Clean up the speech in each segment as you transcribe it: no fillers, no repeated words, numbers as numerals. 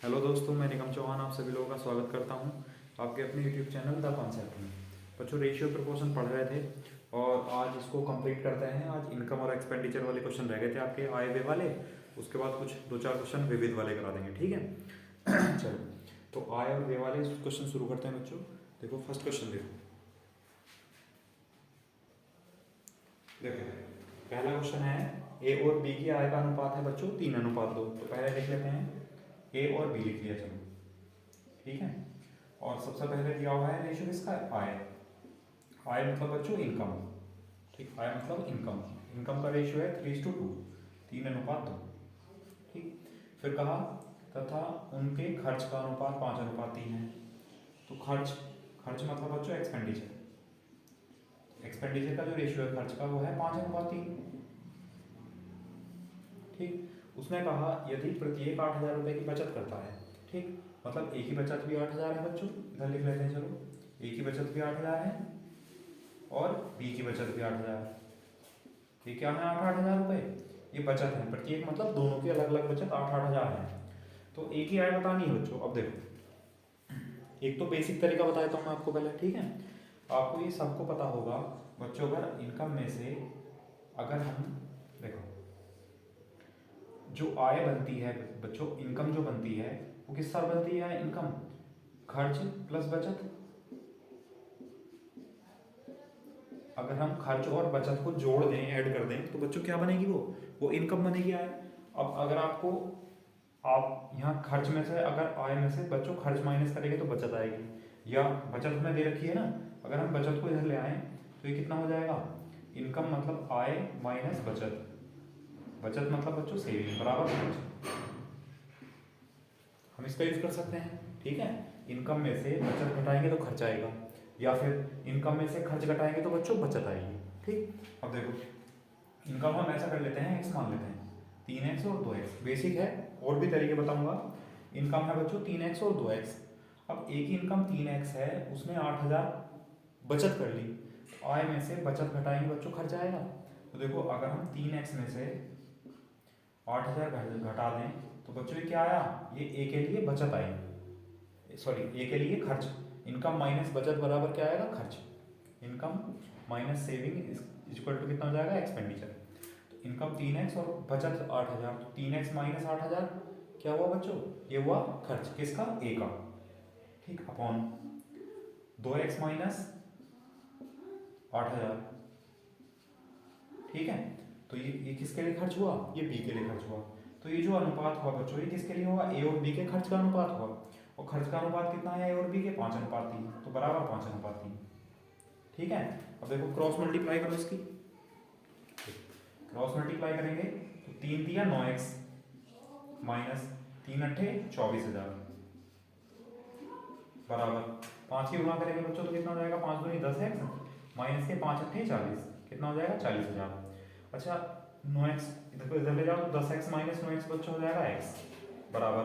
Hello दोस्तों, मैं निगम चौहान आप सभी लोगों का स्वागत करता हूं आपके अपने यूट्यूब चैनल द कॉन्सेप्ट में। बच्चों, रेशियो प्रोपोर्शन पढ़ रहे थे और आज इसको कंप्लीट करते हैं। आज इनकम और एक्सपेंडिचर वाले क्वेश्चन रह गए थे आपके आय व्यय वाले। उसके बाद कुछ दो चार क्वेश्चन विविध वाले करा देंगे, ठीक है। चलो, तो आय और व्यय वाले क्वेश्चन शुरू करते हैं बच्चों। देखो फर्स्ट क्वेश्चन देखो। देखो पहला क्वेश्चन है, ए और बी की आय का अनुपात है बच्चों 3:2। तो पहले देख लेते हैं, ए और बी लिख लिया, चलो ठीक है। और सबसे पहले दिया हुआ है रेशियो किसका है, आय। आय मतलब बच्चों इनकम, ठीक। आय मतलब इनकम, इनकम का रेशियो है 3:2, 3:2, ठीक। फिर कहा तथा उनके खर्च का अनुपात 5:3 है। तो खर्च, खर्च मतलब बच्चों एक्सपेंडिचर, एक्सपेंडिचर का जो रेशियो है खर्च का वो है 5:3, ठीक। उसने कहा यदि प्रत्येक 8,000 रुपये की बचत करता है, ठीक। मतलब ए की बचत भी 8,000 है बच्चों, इधर लिख लेते हैं, चलो। ए की बचत भी 8,000 है और बी की बचत भी 8,000 है। ये क्या है, 8,000 रुपये, ये बचत है। प्रत्येक मतलब दोनों की अलग अलग बचत 8,000 है। तो ए की आय बतानी है बच्चों। अब देखो, एक तो बेसिक तरीका बता देता हूँ मैं आपको पहले, ठीक है। आपको ये सबको पता होगा बच्चों, अगर इनकम में से अगर हम देखो जो आय बनती है बच्चों, इनकम जो बनती है वो किस साथ बनती है, इनकम खर्च प्लस बचत। अगर हम खर्च और बचत को जोड़ दें, ऐड कर दें, तो बच्चों क्या बनेगी, वो इनकम बनेगी, आय। अब अगर आपको, आप यहाँ खर्च में से अगर आय में से बच्चों खर्च माइनस करेंगे तो बचत आएगी, या बचत हमें दे रखी है ना, अगर हम बचत को इधर ले आए तो ये कितना हो जाएगा, इनकम मतलब आय माइनस बचत। बचत मतलब बच्चों सेविंग बराबर खर्च। हम इसका यूज कर सकते हैं, ठीक है। इनकम में से बचत घटाएंगे तो खर्च आएगा, या फिर इनकम में से खर्च घटाएंगे तो बच्चों बचत आएगी, ठीक। अब देखो, इनकम हम ऐसा कर लेते हैं, एक्स मान लेते हैं, 3x और 2x बेसिक है। और भी तरीके बताऊंगा। इनकम है बच्चों 3x और 2x। अब एक ही इनकम 3x है, उसमें 8,000 बचत कर ली, तो आय में से बचत घटाएंगे बच्चों खर्च आएगा। तो देखो, अगर हम 3x में से 8,000 घटा दें तो बच्चों ये क्या आया, ये ए के लिए बचत आई, सॉरी ए के लिए खर्च। इनकम माइनस बचत बराबर क्या आएगा, खर्च। Income minus saving equal to कितना हो जाएगा, एक्सपेंडिचर। तो इनकम 3x और बचत 8,000, तो 3x माइनस 8,000 क्या हुआ बच्चों, ये हुआ खर्च किसका, ए का, ठीक। अपॉन 2x माइनस 8,000, ठीक है। तो ये किसके लिए खर्च हुआ, ये बी के लिए खर्च हुआ। तो ये जो अनुपात हुआ बच्चों, ये किसके लिए हुआ, ए और बी के खर्च का अनुपात हुआ। और खर्च का अनुपात कितना है ए और बी के, 5:3, तो बराबर 5:3, ठीक है। अब देखो क्रॉस मल्टीप्लाई करो इसकी, क्रॉस मल्टीप्लाई करेंगे तो 3 × 9 x माइनस 3 × 8 = 24,000 बराबर 5 की गुणा करेंगे बच्चों तो कितना हो जाएगा, 5×2 = 10x माइनस के 5×8 = 40, कितना हो जाएगा 40,000। अच्छा, 9x इधर को इधर ले जाओ तो 10x माइनस 9x बच्चों हो जाएगा x बराबर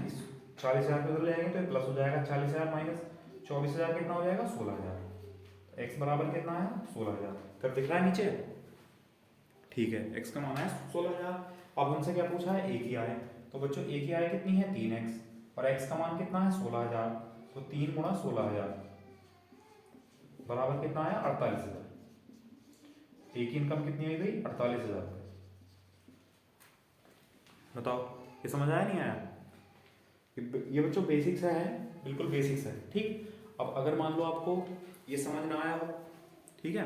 इस 40,000 को इधर ले आएंगे तो ये प्लस हो जाएगा, 40,000 माइनस 24,000 कितना हो जाएगा, 16,000। एक्स बराबर कितना है, 16,000। कर दिख रहा है नीचे, ठीक है। एक्स का मान है 16,000। अब हमसे क्या पूछा है, ए की आय। तो बच्चों ए की आय कितनी है, 3x, और एक्स का मान कितना है, 16,000। तो 3 × 16,000 बराबर कितना है, 48,000। ए की इनकम कितनी आई गई, 48,000। बताओ, ये समझ आया नहीं आया। ये बच्चों बेसिक्स है, बिल्कुल बेसिक्स है, ठीक। अब अगर मान लो आपको ये समझ ना आया हो, ठीक है,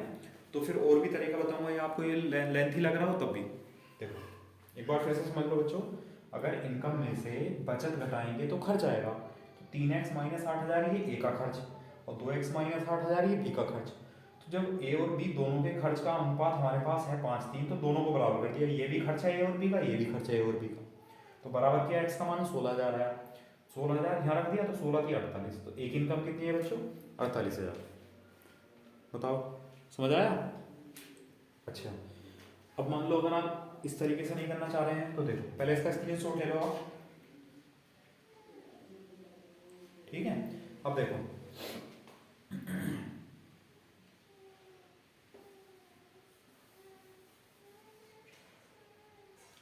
तो फिर और भी तरीका बताऊंगा, ये आपको ये लेंथी लग रहा हो तब भी। देखो एक बार फिर से समझ लो बच्चों, अगर इनकम में से बचत घटाएंगे तो खर्च आएगा। तो 3x माइनस 8,000 ये ए का खर्च, और 2x माइनस 8,000 ये बी का खर्च। तो जब ए और बी दोनों के खर्च का अनुपात हमारे पास है 5:3, तो दोनों को बराबर कर दिया, ये भी खर्च है ए और बी का, ये भी खर्च है ए और बी का। तो बराबर क्या, एक्स का मान 16,000 आया, 16,000 यहाँ रख दिया तो 16 की 48, तो एक इनकम कितनी है बच्चों, 48,000। बताओ, समझ आया। अच्छा, अब मान लो अगर आप इस तरीके से नहीं करना चाह रहे हैं तो देखो, पहले इसका स्क्रीनशॉट ले लो आप, ठीक है। अब देखो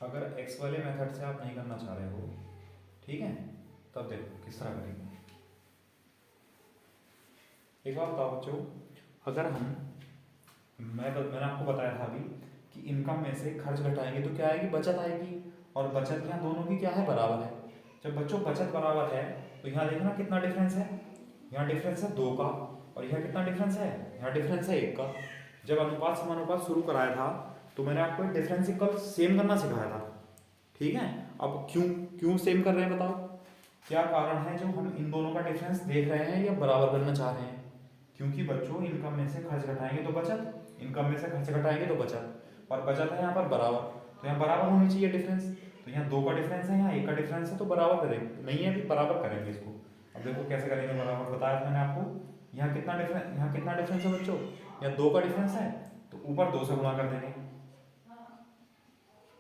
अगर एक्स वाले मेथड से आप नहीं करना चाह रहे हो, ठीक है। तब देखो किस तरह करेंगे। एक बात बताओ बच्चों, अगर हम मैंने आपको बताया था अभी कि इनकम में से खर्च घटाएंगे तो क्या आएगी, बचत आएगी। और बचत यहाँ दोनों की क्या है, बराबर है। जब बच्चों बचत बराबर है तो यहाँ देखना कितना डिफरेंस है, यहाँ डिफरेंस है 2 का, और यहाँ कितना डिफरेंस है, यहाँ डिफरेंस है 1 का। जब अनुपात समानुपात शुरू कराया था तो मैंने आपको डिफरेंस इक्वल सेम करना सिखाया था, ठीक है। अब क्यों क्यों सेम कर रहे हैं बताओ, क्या कारण है जो हम इन दोनों का डिफरेंस देख रहे हैं या बराबर करना चाह रहे हैं। क्योंकि बच्चों इनकम में से खर्च घटाएंगे तो बचत, इनकम में से खर्च घटाएंगे तो बचत, और बचत है यहाँ पर बराबर, तो यहाँ बराबर होनी चाहिए डिफरेंस। तो यहाँ 2 का डिफरेंस है, यहाँ 1 का डिफरेंस है, तो बराबर करेंगे, नहीं है अभी बराबर करेंगे इसको। अब देखो कैसे करेंगे बराबर, बताया था मैंने आपको। यहाँ कितना डिफरेंस है बच्चों, यहाँ 2 का डिफरेंस है, तो ऊपर 2 से गुणा कर देंगे,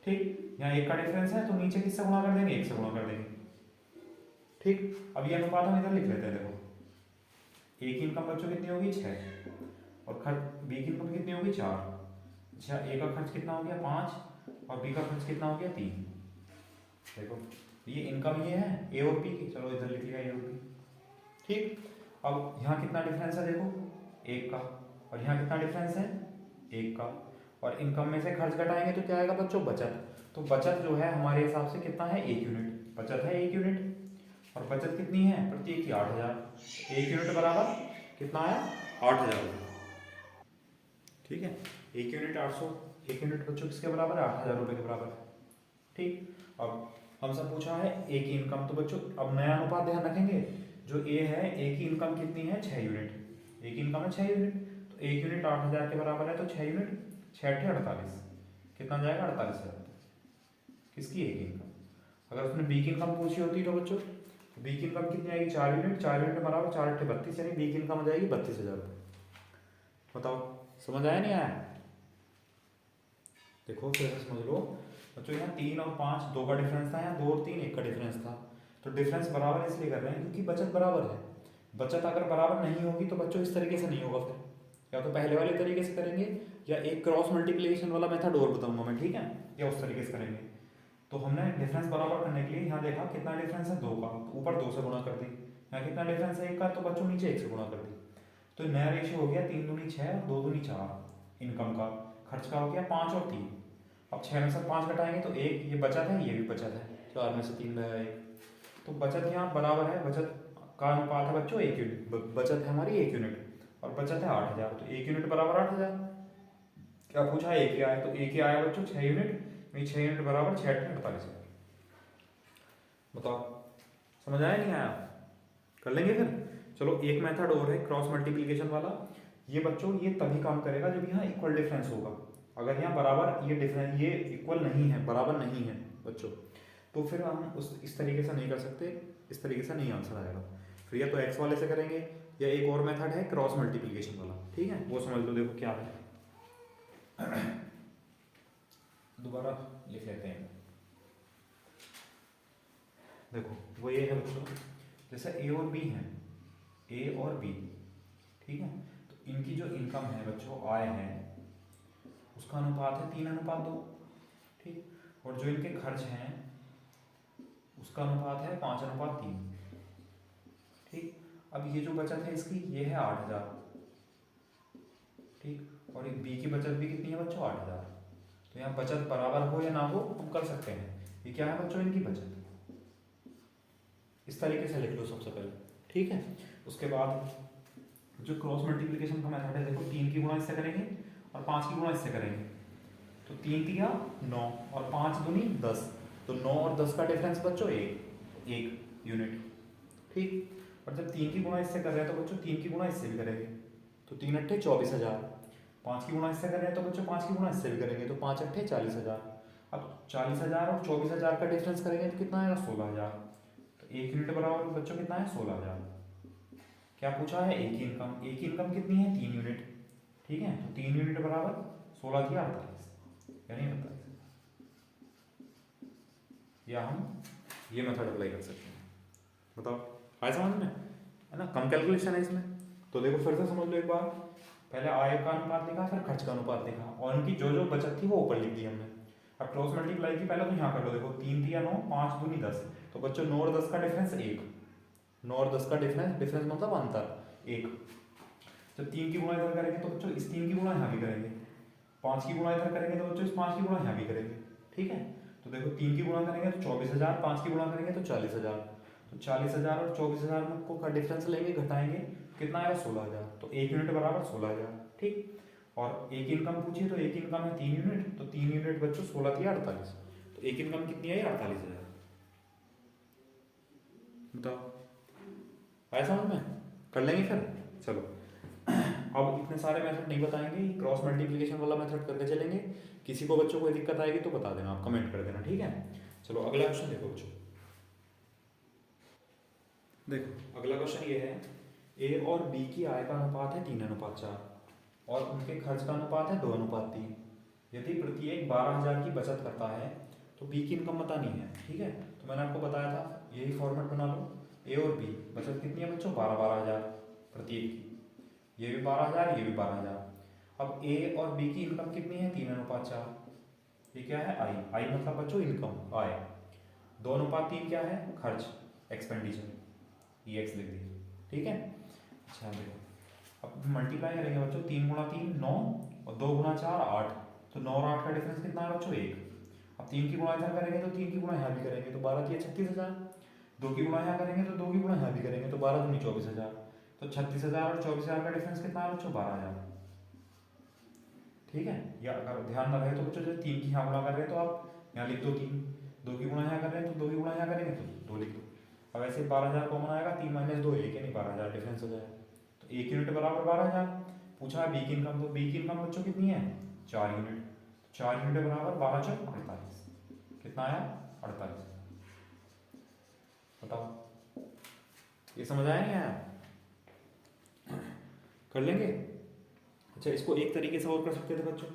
ठीक। यहाँ 1 का डिफरेंस है तो नीचे किससे गुणा कर देंगे, 1 से गुणा कर देंगे, ठीक। अब ये अनुपात हम इधर लिख लेते हैं। देखो ए की इनकम बच्चों कितनी होगी 6, और खर्च बी की इनकम कितनी होगी 4। अच्छा, ए का खर्च कितना हो गया 5, और बी का खर्च कितना हो गया 3। देखो ये इनकम ये है ए और बी की, चलो इधर लिख लिया ए और बी, ठीक। अब यहाँ कितना डिफरेंस है देखो 1 का, और यहाँ कितना डिफरेंस है 1 का, और इनकम में से खर्च घटाएंगे तो क्या आएगा बच्चों, बचत। तो बचत जो है हमारे हिसाब से कितना है 1 यूनिट, बचत है 1 यूनिट। और बचत कितनी है प्रत्येक की 8000, 1 यूनिट बराबर कितना आया 8000 रुपये, ठीक है। 1 यूनिट 800, 1 यूनिट बच्चों किसके बराबर है 8000 रुपये के बराबर, ठीक। अब हमसे पूछा है ए की इनकम, तो बच्चों अब नया अनुपात ध्यान रखेंगे। जो ए है, ए की इनकम कितनी है 6 यूनिट, ए की इनकम है 6 यूनिट, तो 1 यूनिट 8000 के बराबर है, तो 6 यूनिट 6 × 48 कितना जाएगा 48,000, किसकी ए की इनकम। अगर उसने बी की इनकम पूछी होती तो बच्चों बी की इनकम कितनी आएगी 4 यूनिट, 4 यूनिट बराबर 4 × 32, यानी बी की इनकम हो जाएगी 32,000 रुपये। बताओ समझ आया नहीं आया। देखो फिर से समझ लो बच्चों, यहाँ 3 और 5 2 का डिफरेंस था, यहाँ 2 और 3 1 का डिफरेंस था। तो डिफरेंस बराबर इसलिए कर रहे हैं क्योंकि बचत बराबर है। बचत अगर बराबर नहीं होगी तो बच्चों इस तरीके से नहीं होगा, फिर या तो पहले वाले तरीके से करेंगे, या एक क्रॉस मल्टीप्लिकेशन वाला मेथड और बताऊंगा मैं, ठीक है, या उस तरीके से करेंगे। तो हमने डिफरेंस बराबर करने के लिए यहाँ देखा कितना डिफरेंस है 2 का, तो ऊपर 2 से गुणा कर दी। यहाँ कितना डिफरेंस है 1 का, तो बच्चों नीचे 1 से गुणा कर दी। तो नया रेशियो हो गया 3 दूनी 6 और 2 दूनी 4 इनकम का। खर्च का हो गया 5 और 3। अब 6 में से 5 घटाएंगे तो 1, ये बचत है, ये भी बचत है, 4 में से 3 गया 1, तो बचत यहाँ बराबर है। बचत का अनुपात है बच्चों 1 यूनिट, बचत है हमारी 1 यूनिट, और बचत है 8000, तो 1 यूनिट बराबर 8000। क्या पूछा है, 1 क्या है, तो 1 क्या आया बच्चों 6 यूनिट, 6 यूनिट बराबर 6 × 48,000। बताओ समझ आया नहीं आया, कर लेंगे फिर। चलो एक मेथड और है क्रॉस मल्टीप्लिकेशन वाला। ये बच्चों ये तभी काम करेगा जब यहाँ इक्वल डिफरेंस होगा। अगर यहाँ बराबर ये डिफरेंस ये इक्वल नहीं है, बराबर नहीं है बच्चों, तो फिर हम इस तरीके से नहीं कर सकते, इस तरीके से नहीं आंसर आएगा। फिर या तो एक्स वाले से करेंगे, या एक और मेथड है क्रॉस मल्टीप्लिकेशन वाला, ठीक है, वो समझ लो। देखो क्या है, दोबारा लिख लेते हैं। देखो वो ये है बच्चों, जैसे ए और बी है, ए और बी, ठीक है, तो इनकी जो इनकम है बच्चों आय है, उसका अनुपात है 3:2, ठीक। और जो इनके खर्च हैं उसका अनुपात है 5:3, ठीक। अब ये जो बचत है इसकी ये है 8000, ठीक, और एक बी की बचत भी कितनी है बच्चों 8000। तो यहाँ बचत बराबर हो या ना हो हम कर सकते हैं। ये क्या है बच्चों इनकी बचत, इस तरीके से लिख लो सबसे पहले, ठीक है। उसके बाद जो क्रॉस मल्टीप्लिकेशन का मेथड है, देखो 3 की गुणा इससे करेंगे और 5 की गुणा इससे करेंगे, तो 3 तिया 9 और 5 दूनी 10, तो 9 और 10 का डिफरेंस बच्चों 1 यूनिट, ठीक। और जब 3 की गुणा इससे कर रहे हैं तो बच्चों 3 की गुणा इससे भी करेंगे, तो 3 अट्ठे 24,000। 5 की गुणा इससे कर रहे हैं तो बच्चों 5 की गुणा इससे भी करेंगे, तो 5 अट्ठे 40,000। अब 40,000 और 24,000 का डिफरेंस करेंगे तो कितना आएगा 16,000। तो 1 यूनिट बराबर बच्चों कितना है 16,000। क्या पूछा है ए की इनकम, ए की इनकम कितनी है 3 यूनिट, ठीक है, तो 3 यूनिट बराबर 16 की 48, यानी 48। या हम ये मेथड अप्लाई कर सकते हैं। बताओ आए समझ में, है ना, कम कैलकुलेशन है इसमें। तो देखो फिर से समझ लो एक बार, पहले आय का अनुपात देखा, फिर खर्च का अनुपात देखा, और उनकी जो जो बचत थी वो ऊपर लिख दी हमने। अब क्रॉस मल्टीप्लाई की पहले तो यहाँ कर लो, देखो 3 तिया 9, 5 दूनी 10, तो तो बच्चों 9 और 10 का डिफरेंस 1, 9 और 10 का डिफरेंस मतलब अंतर 1। जब 3 की गुणा इधर करेंगे तो बच्चों इस 3 की गुणा यहाँ भी करेंगे, 5 की गुणा इधर करेंगे तो बच्चों इस 5 की गुणा यहाँ भी करेंगे, ठीक है। तो देखो 3 की गुणा करेंगे तो 24,000, 5 की गुणा करेंगे तो 40,000, तो 40,000 और 24,000 को का डिफरेंस लेंगे, घटाएंगे, कितना आएगा 16,000, तो 1 यूनिट बराबर 16,000, ठीक। और एक इनकम पूछिए तो एक इनकम है 3 यूनिट, तो 3 यूनिट बच्चों 16 थी 48, तो एक इनकम कितनी आई 48,000। बताओ आया समझ में? कर लेंगे फिर, चलो। अब इतने सारे मेथड नहीं बताएंगे, क्रॉस मल्टीप्लिकेशन वाला मेथड करके चलेंगे। किसी को बच्चों कोई दिक्कत आएगी तो बता देना, आप कमेंट कर देना, ठीक है। चलो अगला क्वेश्चन देखो बच्चों, देखो अगला क्वेश्चन ये है, ए और बी की आय का अनुपात है 3:4 और उनके खर्च का अनुपात है 2:3। यदि प्रत्येक 12,000 की बचत करता है तो बी की इनकम बतानी है, ठीक है। तो मैंने आपको बताया था यही फॉर्मेट बना लो, ए और बी, बचत कितनी है बच्चों 12,000 प्रत्येक की, ये भी 12,000 ये भी 12,000। अब ए और बी की इनकम कितनी है 3:4, ये क्या है आई, आई मतलब बच्चों इनकम आय, 2:3 क्या है खर्च एक्सपेंडिचर, ये एक्स लिख दिया, ठीक है। अच्छा देखो अब मल्टीप्लाई करेंगे बच्चों, 3 गुणा 3 9 और 2 गुणा 4 8, तो 9 और 8 का डिफरेंस कितना है बच्चों 1। अब 3 की गुणा इधर करेंगे तो 3 की गुणा यहाँ भी करेंगे तो 12 की 36,000, 2 की गुणा यहाँ करेंगे तो 2 की गुणा यहाँ भी करेंगे तो 12 दूनी 24,000, तो 36,000 और 24,000 का डिफरेंस कितना है बच्चों 12,000, ठीक है। या अगर ध्यान न रहे तो बच्चों जब 3 की यहाँ गुणा कर रहे हैं तो आप यहाँ लिख दो 3, 2 की गुणा यहाँ कर रहे हैं तो 2 की गुणा यहाँ करेंगे तो 2 लिख दो। अब ऐसे 12,000 कॉमन आएगा, 3 - 2 1 यानी 12,000 डिफरेंस हो जाएगा, तो 1 यूनिट बराबर 12,000। पूछा है बी की इनकम, तो बी की इनकम बच्चों कितनी है 4 यूनिट, 4 यूनिट बराबर 12 × 48, कितना आया 48। बताओ ये समझ आया नहीं आया? कर लेंगे। अच्छा इसको एक तरीके से और कर सकते थे बच्चों,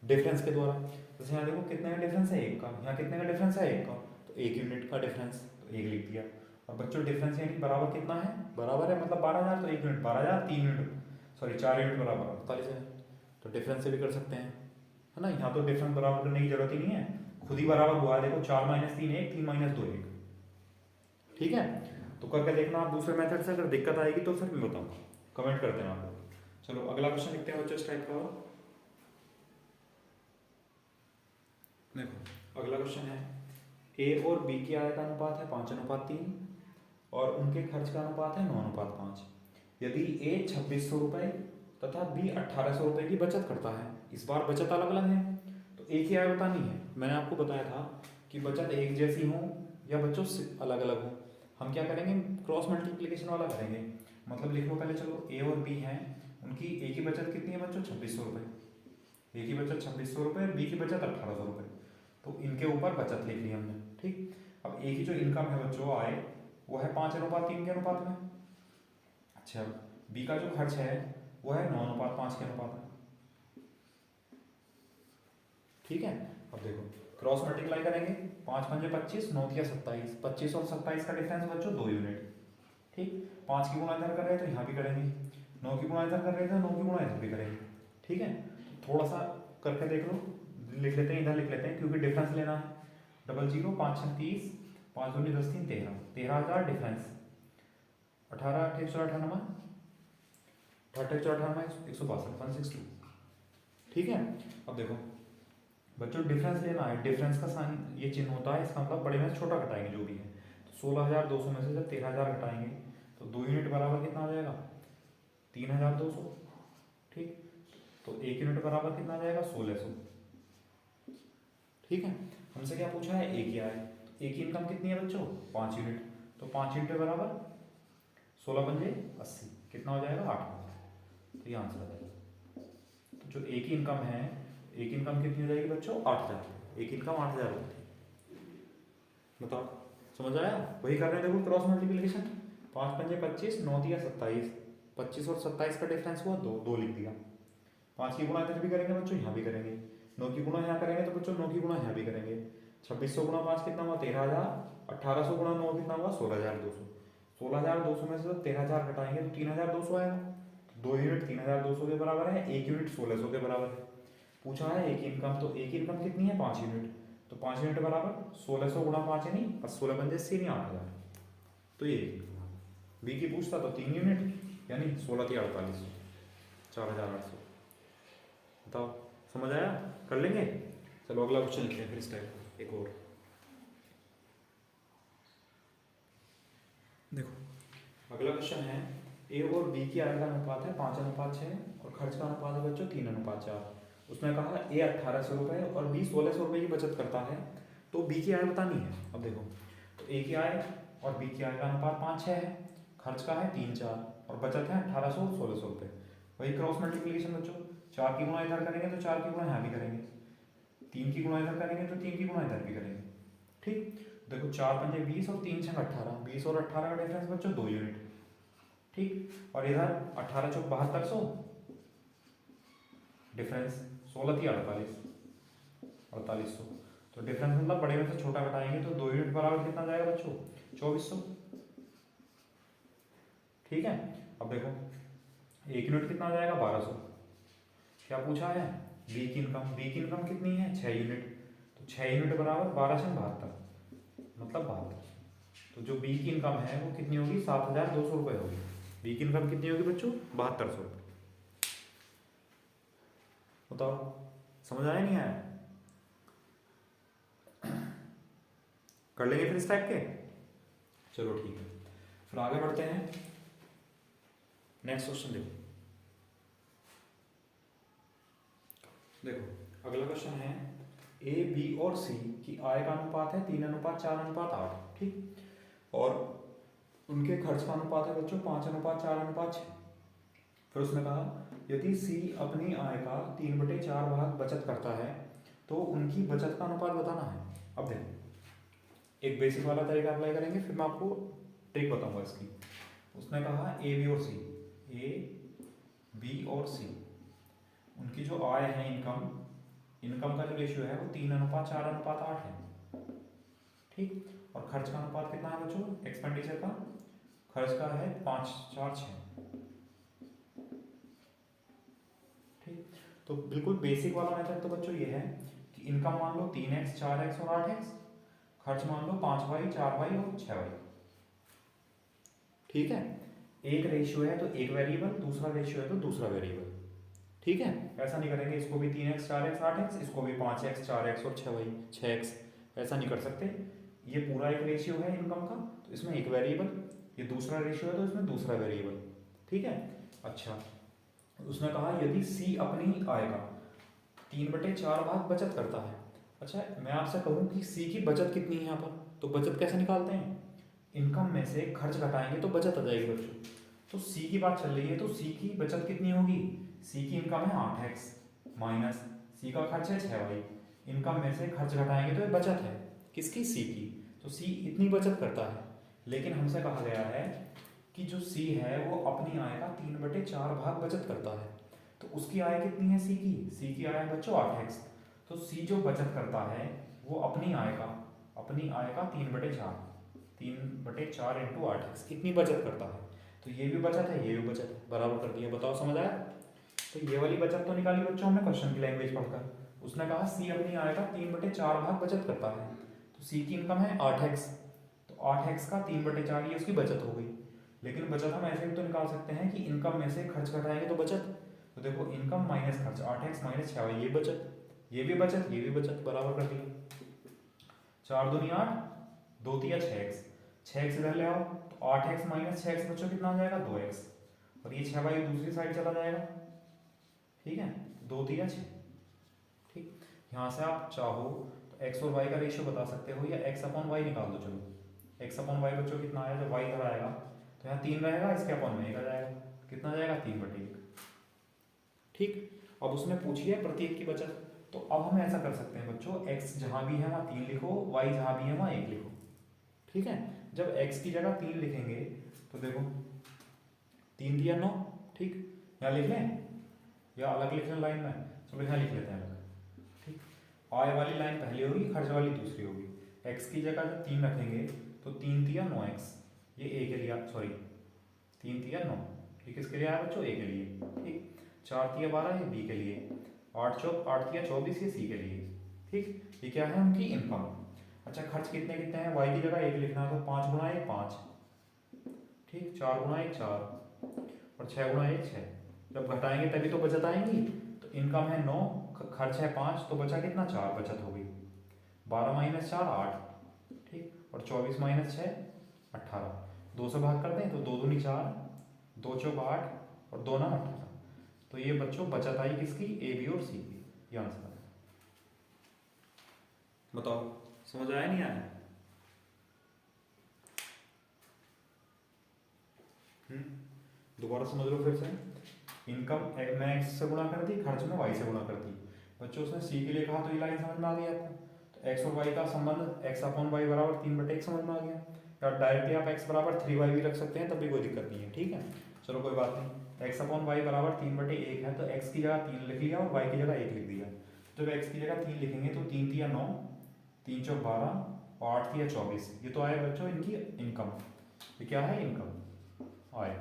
डिफरेंस के द्वारा। जैसे यहाँ देखो कितने का डिफरेंस है 1 का, यहाँ कितने का डिफरेंस है 1 का, तो 1 यूनिट का डिफरेंस, तो 1 लिख दिया। और बच्चों डिफरेंस यानी बराबर कितना है, बराबर है मतलब 12,000, तो 1 यूनिट 12,000, 3 यूनिट सॉरी 4 यूनिट बराबर 48,000, तो डिफरेंस से भी कर सकते हैं, है ना। यहाँ तो डिफरेंस बराबर करने की जरूरत ही नहीं है, खुद ही बराबर हुआ है। देखो 4 - 3 1, 3 - 2 1, ठीक है। तो करके देखना आप दूसरे मेथड से, अगर दिक्कत आएगी तो फिर मैं बताऊँगा, कमेंट कर देना आप। चलो अगला क्वेश्चन लिखते हैं बच्चों इस टाइप का। देखो अगला क्वेश्चन है, ए और बी की आय का अनुपात है 5:3 और उनके खर्च का अनुपात है 9:5। यदि ए 2,600 रुपये तथा बी 1,800 रुपये की बचत करता है, इस बार बचत अलग अलग है तो एक ही आय बतानी है। मैंने आपको बताया था कि बचत एक जैसी हो या बच्चों अलग अलग हो, हम क्या करेंगे क्रॉस मल्टीप्लिकेशन वाला करेंगे। मतलब लिख लो पहले, चलो ए और बी हैं, उनकी ए की बचत कितनी है बच्चों 2,600 रुपये, ए की बचत 2,600 रुपये, बी की बचत 1,800 रुपये, तो इनके ऊपर बचत लिख ली हमने, ठीक। अब ए की जो इनकम है बच्चों आय, वो है 5:3 के अनुपात में। अच्छा बी का जो खर्च है वो है 9:5 के अनुपात में, ठीक है। अब देखो क्रॉस मल्टीप्लाई करेंगे, 5 × 5 = 25, 9 × 27, 25 और 27 का डिफरेंस बच्चों 2 यूनिट, ठीक। 5 की गुणा इधर कर रहे हैं तो यहाँ भी करेंगे, 9 की गुणा इधर कर रहे थे 9 की गुणा इधर भी करेंगे, ठीक है। थोड़ा सा करके देख लो, लिख लेते हैं इधर लिख लेते हैं क्योंकि डिफरेंस लेना है। 00 5 × 30, 5 दूनी 10 3 13, 13,000 डिफरेंस, 18 8 198, 18 198 162 162, ठीक है। अब देखो बच्चों डिफरेंस लेना है, डिफरेंस का साइन ये चिन्ह होता है, इसका मतलब बड़े में से छोटा घटाएंगे जो भी है, तो 16,200 में से जब 13,000 घटाएंगे तो 2 यूनिट बराबर कितना आ जाएगा 3,200, ठीक। तो 1 यूनिट बराबर कितना आ जाएगा 1,600, ठीक है। हमसे क्या पूछा है ए की आय, तो ए की इनकम कितनी है बच्चों 5 यूनिट, तो 5 यूनिट बराबर 16 पंजे 80, कितना हो जाएगा 8,000, तो ये आंसर आ जाएगा। तो जो ए की इनकम है, ए की इनकम कितनी हो जाएगी बच्चों 8,000, ए की इनकम 8,000 होती है। बताओ समझ आया? वही कर रहे हैं, देखो क्रॉस मल्टीप्लिकेशन, 5 पंजे 25, 9 × 27, 25 और 27 का डिफरेंस हुआ 2, 2 लिख दिया। 5 की गुणा इधर भी करेंगे बच्चों, यहाँ भी करेंगे, 9 की गुणा यहाँ करेंगे तो बच्चों 9 की गुणा यहाँ भी करेंगे। 2600 × 5 कितना हुआ 13,000, 1800 × 9 कितना हुआ 16,200, 16,200 में से 13,000 घटाएंगे तो 3,200 आएगा, 2 यूनिट 3,200 के बराबर है, 1 यूनिट 1,600 के बराबर है। पूछा है एक इनकम, तो एक इनकम कितनी है 5 यूनिट, तो 5 यूनिट बराबर 1600 गुणा 5 यानी 16 बन जाए सी नहीं 8000। तो ये बी की पूछता तो 3 यूनिट यानी 16 थी 4800, 4800। बताओ समझ आया? कर लेंगे। चलो अगला क्वेश्चन लिखते हैं फिर इस टाइप एक और। देखो अगला क्वेश्चन है ए और बी की आय का अनुपात है 5:6 और खर्च का अनुपात है बच्चों 3:4। उसने कहा ए 1800 रुपये और बी 1600 रुपये की बचत करता है, तो बी की आय बतानी है। अब देखो तो ए की आय और बी की आय का अनुपात 5:6 है, खर्च का है 3:4 और बचत है 1800 और 1600 रुपये। वही क्रॉस मल्टीप्लीकेशन बच्चों, 4 की गुणा इधर करेंगे तो 4 की गुणा यहाँ भी करेंगे, 3 की गुणा इधर करेंगे तो 3 की गुणा इधर भी करेंगे। ठीक, देखो 4 पंजे 20 और 3 छंग 18, 20 और 18 का डिफरेंस बच्चों 2 यूनिट। ठीक, और इधर 18 चौक 7200 डिफरेंस 16 थी 4800, तो डिफरेंस मतलब बड़े में से छोटा घटाएंगे तो 2 यूनिट बराबर कितना जाएगा बच्चों 2400। ठीक है, अब देखो 1 यूनिट कितना जाएगा 1200। क्या पूछा है? बी की इनकम, बी की इनकम कितनी है 6 यूनिट, तो 6 यूनिट बराबर 12 से 72 मतलब 72। तो जो बी की इनकम है वो कितनी होगी 7200 रुपये होगी। बी की इनकम कितनी होगी बच्चों 7200 रुपये। बताओ समझ आया नहीं आया? कर लेंगे फिर इस टाइप के। चलो ठीक है, फिर आगे बढ़ते हैं। नेक्स्ट क्वेश्चन देखो, देखो अगला क्वेश्चन है ए बी और सी की आय का अनुपात है 3:4:8। ठीक, और उनके खर्च का अनुपात है बच्चों 5:4:6। फिर उसने कहा यदि सी अपनी आय का 3/4 भाग बचत करता है तो उनकी बचत का अनुपात बताना है। अब देखो एक बेसिक वाला तरीका अप्लाई करेंगे, फिर मैं आपको ट्रिक बताऊंगा इसकी। उसने कहा ए बी और सी, ए बी और सी उनकी जो आय है इनकम, इनकम का जो रेशियो है वो 3:4:8 है। ठीक, और खर्च का अनुपात कितना है बच्चों, एक्सपेंडिचर का खर्च का है 5:4:6। ठीक, तो बिल्कुल बेसिक वाला मेथड तो बच्चों ये है कि इनकम मान लो 3x 4x और 8x, खर्च मान लो 5y 4y और 6y। ठीक है, एक रेशियो है तो एक वेरिएबल, दूसरा रेशियो है तो दूसरा वेरिएबल। ठीक है, ऐसा नहीं करेंगे इसको भी 3x 4x 8x, इसको भी 5x 4x और 6x, ऐसा नहीं कर सकते। ये पूरा एक रेशियो है इनकम का तो इसमें एक वेरिएबल, ये दूसरा रेशियो है तो इसमें दूसरा वेरिएबल। ठीक है, अच्छा उसने कहा यदि सी अपनी आय का 3/4 भाग बचत करता है। अच्छा मैं आपसे कहूँ कि सी की बचत कितनी है यहाँ पर, तो बचत कैसे निकालते हैं, इनकम में से खर्च घटाएंगे तो बचत आ जाएगी बच्चों। तो सी की बात चल रही है तो सी की बचत कितनी होगी, सी की इनकम है 8x माइनस सी का खर्च है 6y, इनकम में से खर्च घटाएंगे तो ये बचत है किसकी, सी की। तो सी इतनी बचत करता है, लेकिन हमसे कहा गया है कि जो सी है वो अपनी आय का 3/4 भाग बचत करता है। तो उसकी आय कितनी है सी की, सी की आय है बच्चों 8x। तो सी जो बचत करता है वो अपनी आय का 3/4 इंटू 8x इतनी बचत करता है। तो ये भी बचत है ये भी बचत है, बराबर कर दिया। बताओ समझ आया? तो ये वाली बचत तो निकाली बच्चों हमने क्वेश्चन की लैंग्वेज पढ़कर। उसने कहा सी अपनी आय का 3/4 भाग बचत करता है, तो सी की इनकम है 8x, तो 8x का 3/4 ये उसकी बचत हो गई। लेकिन बचत हम ऐसे भी तो निकाल सकते हैं कि इनकम में से खर्च घटाएंगे तो बचत। तो देखो इनकम माइनस खर्च 8x माइनस 6y, ये बचत, ये भी बचत, ये भी बचत, बराबर कर दिया। 4 दूनी 8, 2 तिया 6x, 6x इधर ले आओ तो 8x माइनस 6x बच्चों कितना आ जाएगा 2x, और ये 6y दूसरी साइड चला जाएगा। ठीक है, 2 तिया 6। ठीक, यहाँ से आप चाहो तो x और y का रेशियो बता सकते हो या x/y निकाल दो। चलो x/y बच्चों कितना आया, जब y इधर आएगा तो यहाँ 3 रहेगा, इसके अपॉन में 1 आ जाएगा, कितना जाएगा 3/1। ठीक, अब उसने पूछी है प्रत्येक की बचत, तो अब हम ऐसा कर सकते हैं बच्चों, x जहाँ भी है वहाँ 3 लिखो, y जहाँ भी है वहाँ 1 लिखो। ठीक है, जब x की जगह 3 लिखेंगे तो देखो 3 दिया 9। ठीक, यहाँ लिख लें या अलग लिख लें लाइन में, चलो यहाँ लिख लेते हैं अलग। ठीक, आय वाली लाइन पहले होगी, खर्च वाली दूसरी होगी। x की जगह जब 3 रखेंगे तो 3 तिया 9x, ये a के लिए, सॉरी 3 तिया 9, ये किसके लिए आया बच्चों, a के लिए। ठीक, 4 तिया 12 ये b के लिए, 8 तिया 24 ये c के लिए। ठीक, ये क्या है उनकी इनकम। अच्छा खर्च कितने कितने हैं, वाई की जगह 1 लिखना है तो 5 गुना 1 5, ठीक, 4 गुना 1 4 और 6 गुना 1 6। जब घटाएंगे तभी तो बचत आएंगी। तो इनकम है 9, खर्च है 5, तो बचा कितना 4, बचत हो गई। 12 माइनस 4 8, ठीक, और 24 माइनस 6 18। 2 से भाग करते हैं तो 2 दूनी 4, 2 चौक 8 और 2 नाम 18। तो ये बच्चों बचत आई किसकी, ए बी और सी की। ये आंसर है। बताओ समझ आया नहीं आया? दोबारा समझ लो फिर से। इनकम मैं एक्स से गुणा कर दी, खर्च में वाई से गुणा कर दी। बच्चों उसने सी के लिए कहा तो ये लाइन समझ में आ गई आपको। तो एक्स और वाई का संबंध एक्स अपॉन वाई बराबर 3/1 समझ में आ गया। या डायरेक्टली आप एक्स बराबर 3y भी रख सकते हैं, तब भी कोई दिक्कत नहीं है, ठीक है। चलो कोई बात नहीं। एक्स अपॉन वाई बराबर 3/1 है, तो एक्स की जगह 3 लिख लिया और वाई की जगह 1 लिख दिया। जब एक्स की जगह 3 लिखेंगे तो 3 तिया 9, 3 चौक 12 और 8 तिया 24। ये तो आए बच्चों इनकी इनकम। ये क्या है, इनकम आए,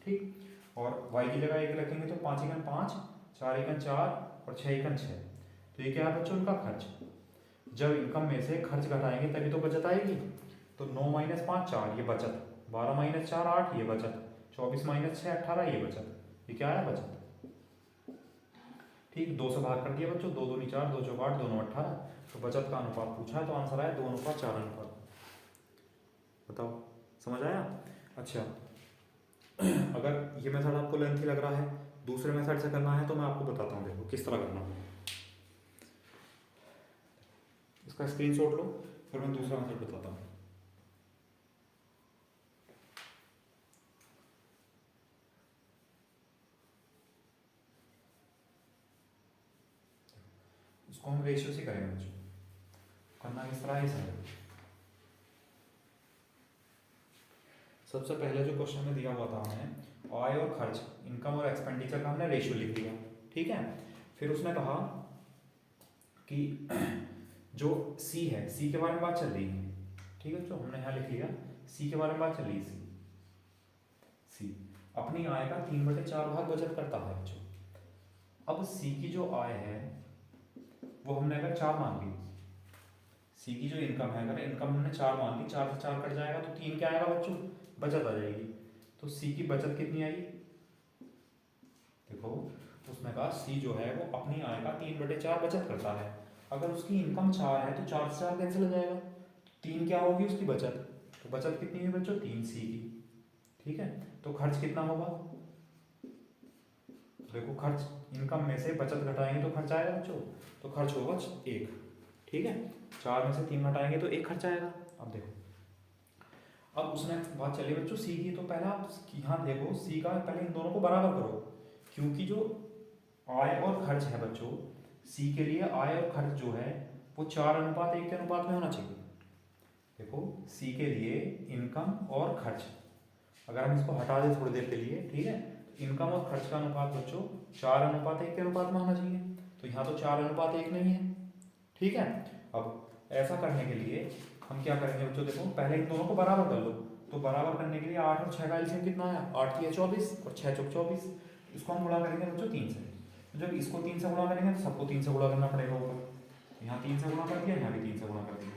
ठीक। और y की जगह 1 रखेंगे तो 5 एकन 5, 4 एकन 4 और 6 एकन 6। तो ये क्या है बच्चों, उनका खर्च। जब इनकम में से खर्च घटाएंगे तभी तो बचत आएगी। तो 9 माइनस 5 4, ये बचत। 12 माइनस 4 8, ये बचत। 24 माइनस 6 18, ये बचत। ये क्या है, बचत, ठीक। 2 से भाग कर दिया बच्चों, 2 दूनी 4, 2 चौक 8, 2 9 18। तो बचत का अनुपात पूछा है तो आंसर आया 2:4 अनुपात। बताओ समझ आया? अच्छा अगर ये मेथड आपको लेंथी लग रहा है, दूसरे मेथड से करना है तो मैं आपको बताता हूँ, देखो किस तरह करना है। इसका स्क्रीनशॉट लो, फिर मैं दूसरा मेथड बताता हूँ। इसको हम रेशियो से करेंगे बच्चों। करना किस तरह है समझो। सबसे पहले जो क्वेश्चन में दिया हुआ था हमें, आय और खर्च, इनकम और एक्सपेंडिचर का हमने रेशियो लिख दिया, ठीक है। फिर उसने कहा कि जो सी है, सी के बारे में बात चल रही है, ठीक है। जो हमने यहाँ लिख लिया सी के बारे में बात चल रही है। सी अपनी आय का 3/4 भाग बचत करता है बच्चों। अब सी की जो आय है वो हमने अगर 4 मान ली, सी की जो इनकम है अगर इनकम हमने 4 मान ली, 4 से 4 कट जाएगा तो 3 क्या आएगा बच्चों, बचत आ जाएगी। तो सी की बचत कितनी आई, देखो उसने कहा सी जो है वो अपनी आय का 3/4 बचत करता है। अगर उसकी इनकम 4 है तो 4 से 4 कैंसिल हो जाएगा, तो 3 क्या होगी उसकी बचत। तो बचत कितनी हुई बच्चों, 3 सी की, ठीक है। तो खर्च कितना होगा, देखो खर्च इनकम में से बचत घटाएंगे तो खर्च आएगा बच्चों, तो खर्च होगा 1, ठीक है। 4 में से 3 घटाएंगे तो 1 खर्च आएगा। अब देखो, अब उसने बात चली बच्चों सी की, तो पहला यहाँ देखो सी का पहले इन दोनों को बराबर करो, क्योंकि जो आय और खर्च है बच्चों, सी के लिए आय और खर्च जो है वो 4:1 के अनुपात में होना चाहिए। देखो सी के लिए इनकम और खर्च, अगर हम इसको हटा दें थोड़ी देर के लिए, ठीक है, तो इनकम और खर्च का अनुपात बच्चों 4:1 के अनुपात में होना चाहिए। तो यहाँ तो 4:1 नहीं है, ठीक है। अब ऐसा करने के लिए हम क्या करेंगे बच्चों, देखो पहले इन दोनों को बराबर कर लो। तो बराबर करने के लिए 8 और 6 का एलसीएम कितना आया, 8 तिया 24 और 6 चौक 24। इसको हम गुणा करेंगे बच्चों 3 से। तो जब इसको 3 से गुणा करेंगे तो सबको 3 से गुणा करना पड़ेगा ऊपर। यहाँ 3 से गुणा कर दिया, यहाँ भी 3 से गुणा कर दिया,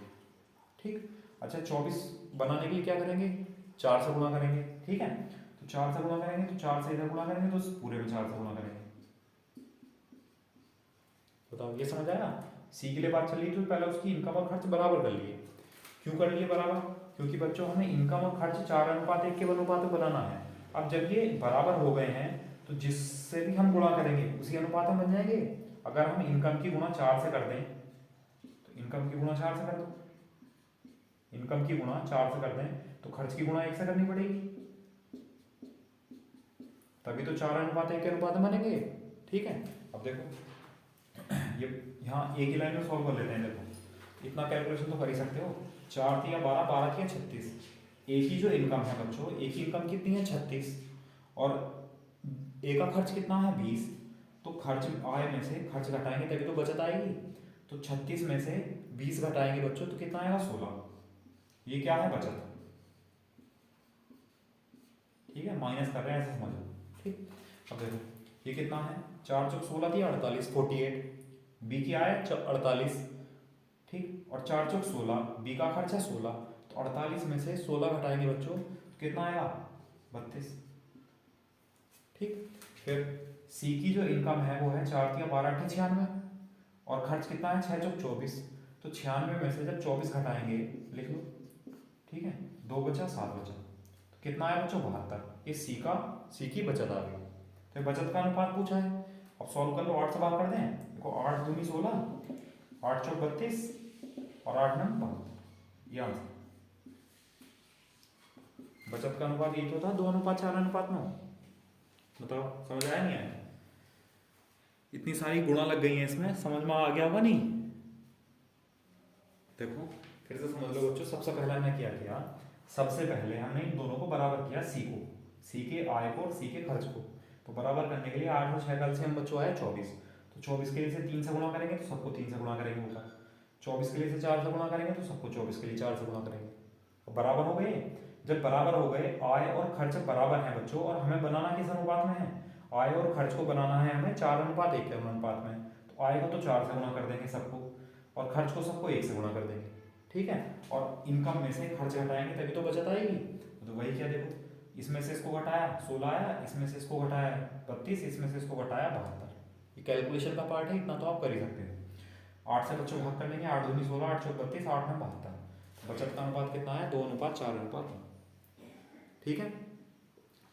ठीक। अच्छा 24 बनाने के लिए क्या करेंगे, 4 से गुणा करेंगे, ठीक है। तो 4 से गुणा करेंगे तो 4 से इधर गुणा करेंगे तो पूरे में 4 से गुणा करेंगे। बताओ ये समझ आया। सी के लिए बात चल रही तो पहले उसकी इनकम और खर्च बराबर कर लिए। क्यों कर लिए बराबर, क्योंकि बच्चों हमें इनकम और खर्च 4:1 के अनुपात में बनाना है। अब जब ये बराबर हो गए हैं तो जिससे भी हम गुणा करेंगे उसी अनुपात में बन जाएंगे। अगर हम इनकम की गुणा 4 से कर दें, तो इनकम की गुणा 4 से कर दो, इनकम की गुणा 4 से कर दें तो खर्च की गुणा 1 से करनी पड़ेगी, तभी तो 4:1 के अनुपात में बनेंगे, ठीक है। अब देखो ये यहाँ एक ही लाइन में सॉल्व कर लेते हैं। देखो इतना कैलकुलेशन तो कर ही सकते हो, 4 तिया 12, 12 तिया 36। एक ही जो इनकम है बच्चों, एक ही इनकम कितनी है 36, और एक का खर्च कितना है 20। तो खर्च आय में से खर्च घटाएंगे तभी तो बचत आएगी। तो 36 में से 20 घटाएंगे बच्चों तो कितना आएगा 16। ये क्या है, बचत, ठीक है। माइनस कर रहे हैं ऐसे समझो, ठीक। अब देखो ये कितना है, 4 चौक 16 थी 48, 48। बी की आय 48, ठीक। और 4 चौक 16, बी का खर्च है 16, तो 48 में से 16 घटाएंगे बच्चों तो कितना आएगा 32। ठीक। फिर सी की जो इनकम है वो है 4 या 12 8 96, और खर्च कितना है 6 चौक 24, तो 96 में से जब 24 घटाएंगे लिख लो, ठीक है, 2 बचा 7 बचा, तो कितना आया बच्चों 72। ये सी की बचत आ गई। तो बचत का अनुपात पूछा है, अब सॉल्व कर लो, 8 से भाग कर दें, देखो 8 दूनी 16, 8 चौक 32 और 8 नंग 72, ये आंसर। बचत का अनुपात यही तो था, 2:4:9। बताओ समझ आया नहीं आया? इतनी सारी गुणा लग गई हैं इसमें, समझ में आ गया होगा नहीं? देखो फिर से समझ लो बच्चों, सबसे पहला हमने क्या किया, सबसे पहले हमने इन दोनों को बराबर किया, सी के आय को और सी के खर्च को। तो बराबर करने के लिए 8 और 6 कल से हम बच्चों आए 24, तो 24 के लिए से 3 से गुणा करेंगे तो सबको 3 से गुणा करेंगे ऊपर, 24 के लिए से 4 से गुणा करेंगे तो सबको 24 के लिए 4 से गुणा करेंगे। तो बराबर हो गए। जब बराबर हो गए, आय और खर्च बराबर हैं बच्चों, और हमें बनाना किस अनुपात में है, आय और खर्च को बनाना है हमें 4:1 के अनुपात में। तो आय को तो 4 से गुणा कर देंगे सबको, और खर्च को सबको 1 से गुणा कर देंगे, ठीक है। और इनकम में से खर्च घटाएंगे तभी तो बचत आएगी। तो वही क्या, देखो इसमें से इसको घटाया 16 आया, इसमें से इसको घटाया 32, इसमें से इसको घटाया 72। ये कैलकुलेशन का पार्ट है, इतना तो आप कर ही सकते हो। 8 से बच्चों भाग कर लेंगे, 8 दूनी 16, 8 चौक 32, 8 में 72। बचत का अनुपात कितना है 2:4:9, ठीक है।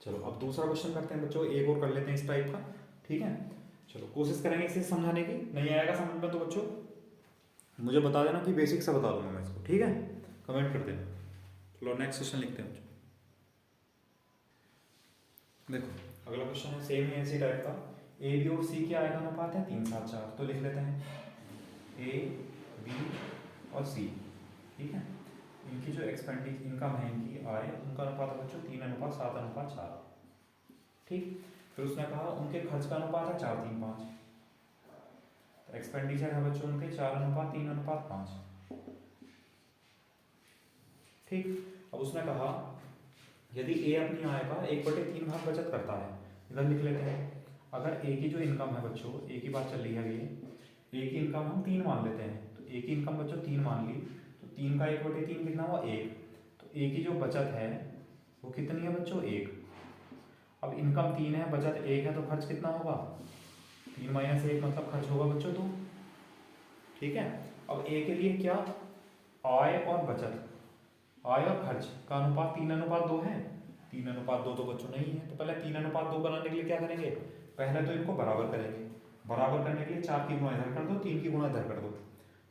चलो अब दूसरा क्वेश्चन करते हैं बच्चों, एक और कर लेते हैं इस टाइप का, ठीक है। चलो कोशिश करेंगे इसे समझाने की, नहीं आएगा समझ में तो बच्चों मुझे बता देना, कि बेसिक से बता दूंगा मैं इसको, ठीक है, कमेंट कर देना। चलो नेक्स्ट क्वेश्चन लिखते हैं बच्चों। देखो अगला क्वेश्चन है सेम ही ऐसी टाइप का, ए बी और सी के आय का अनुपात है 3 7 4, तो लिख लेते हैं ए बी और सी, ठीक है। इनकी जो एक्सपेंडिचर इनकम है, इनकी आय, उनका अनुपात है बच्चों 3:7:4, ठीक। फिर उसने कहा उनके खर्च का अनुपात है 4:3:5, तो एक्सपेंडिचर है बच्चों उनके 4:3:5, ठीक। अब उसने कहा यदि ए अपनी आय का 1/3 भाग बचत करता है, इधर लिख लेते हैं। अगर ए की जो इनकम है बच्चों, ए की बात चल रही है अभी, ए की इनकम हम 3 मान लेते हैं, तो ए की इनकम बच्चों 3 मान ली, तो 3 का 1/3 कितना हुआ 1, तो ए की जो बचत है वो कितनी है बच्चों 1। अब इनकम 3 है, बचत 1 है, तो खर्च कितना होगा 3 - 1 मतलब खर्च होगा बच्चों 2, ठीक है। अब ए के लिए क्या, आय और बचत, आय और खर्च का अनुपात 3:2 है, 3:2 तो बच्चों नहीं है, तो पहले 3:2 बनाने के लिए क्या करेंगे, पहले तो इनको बराबर करेंगे। बराबर करने के लिए 4 की गुणा इधर कर दो, 3 की गुणा इधर कर दो,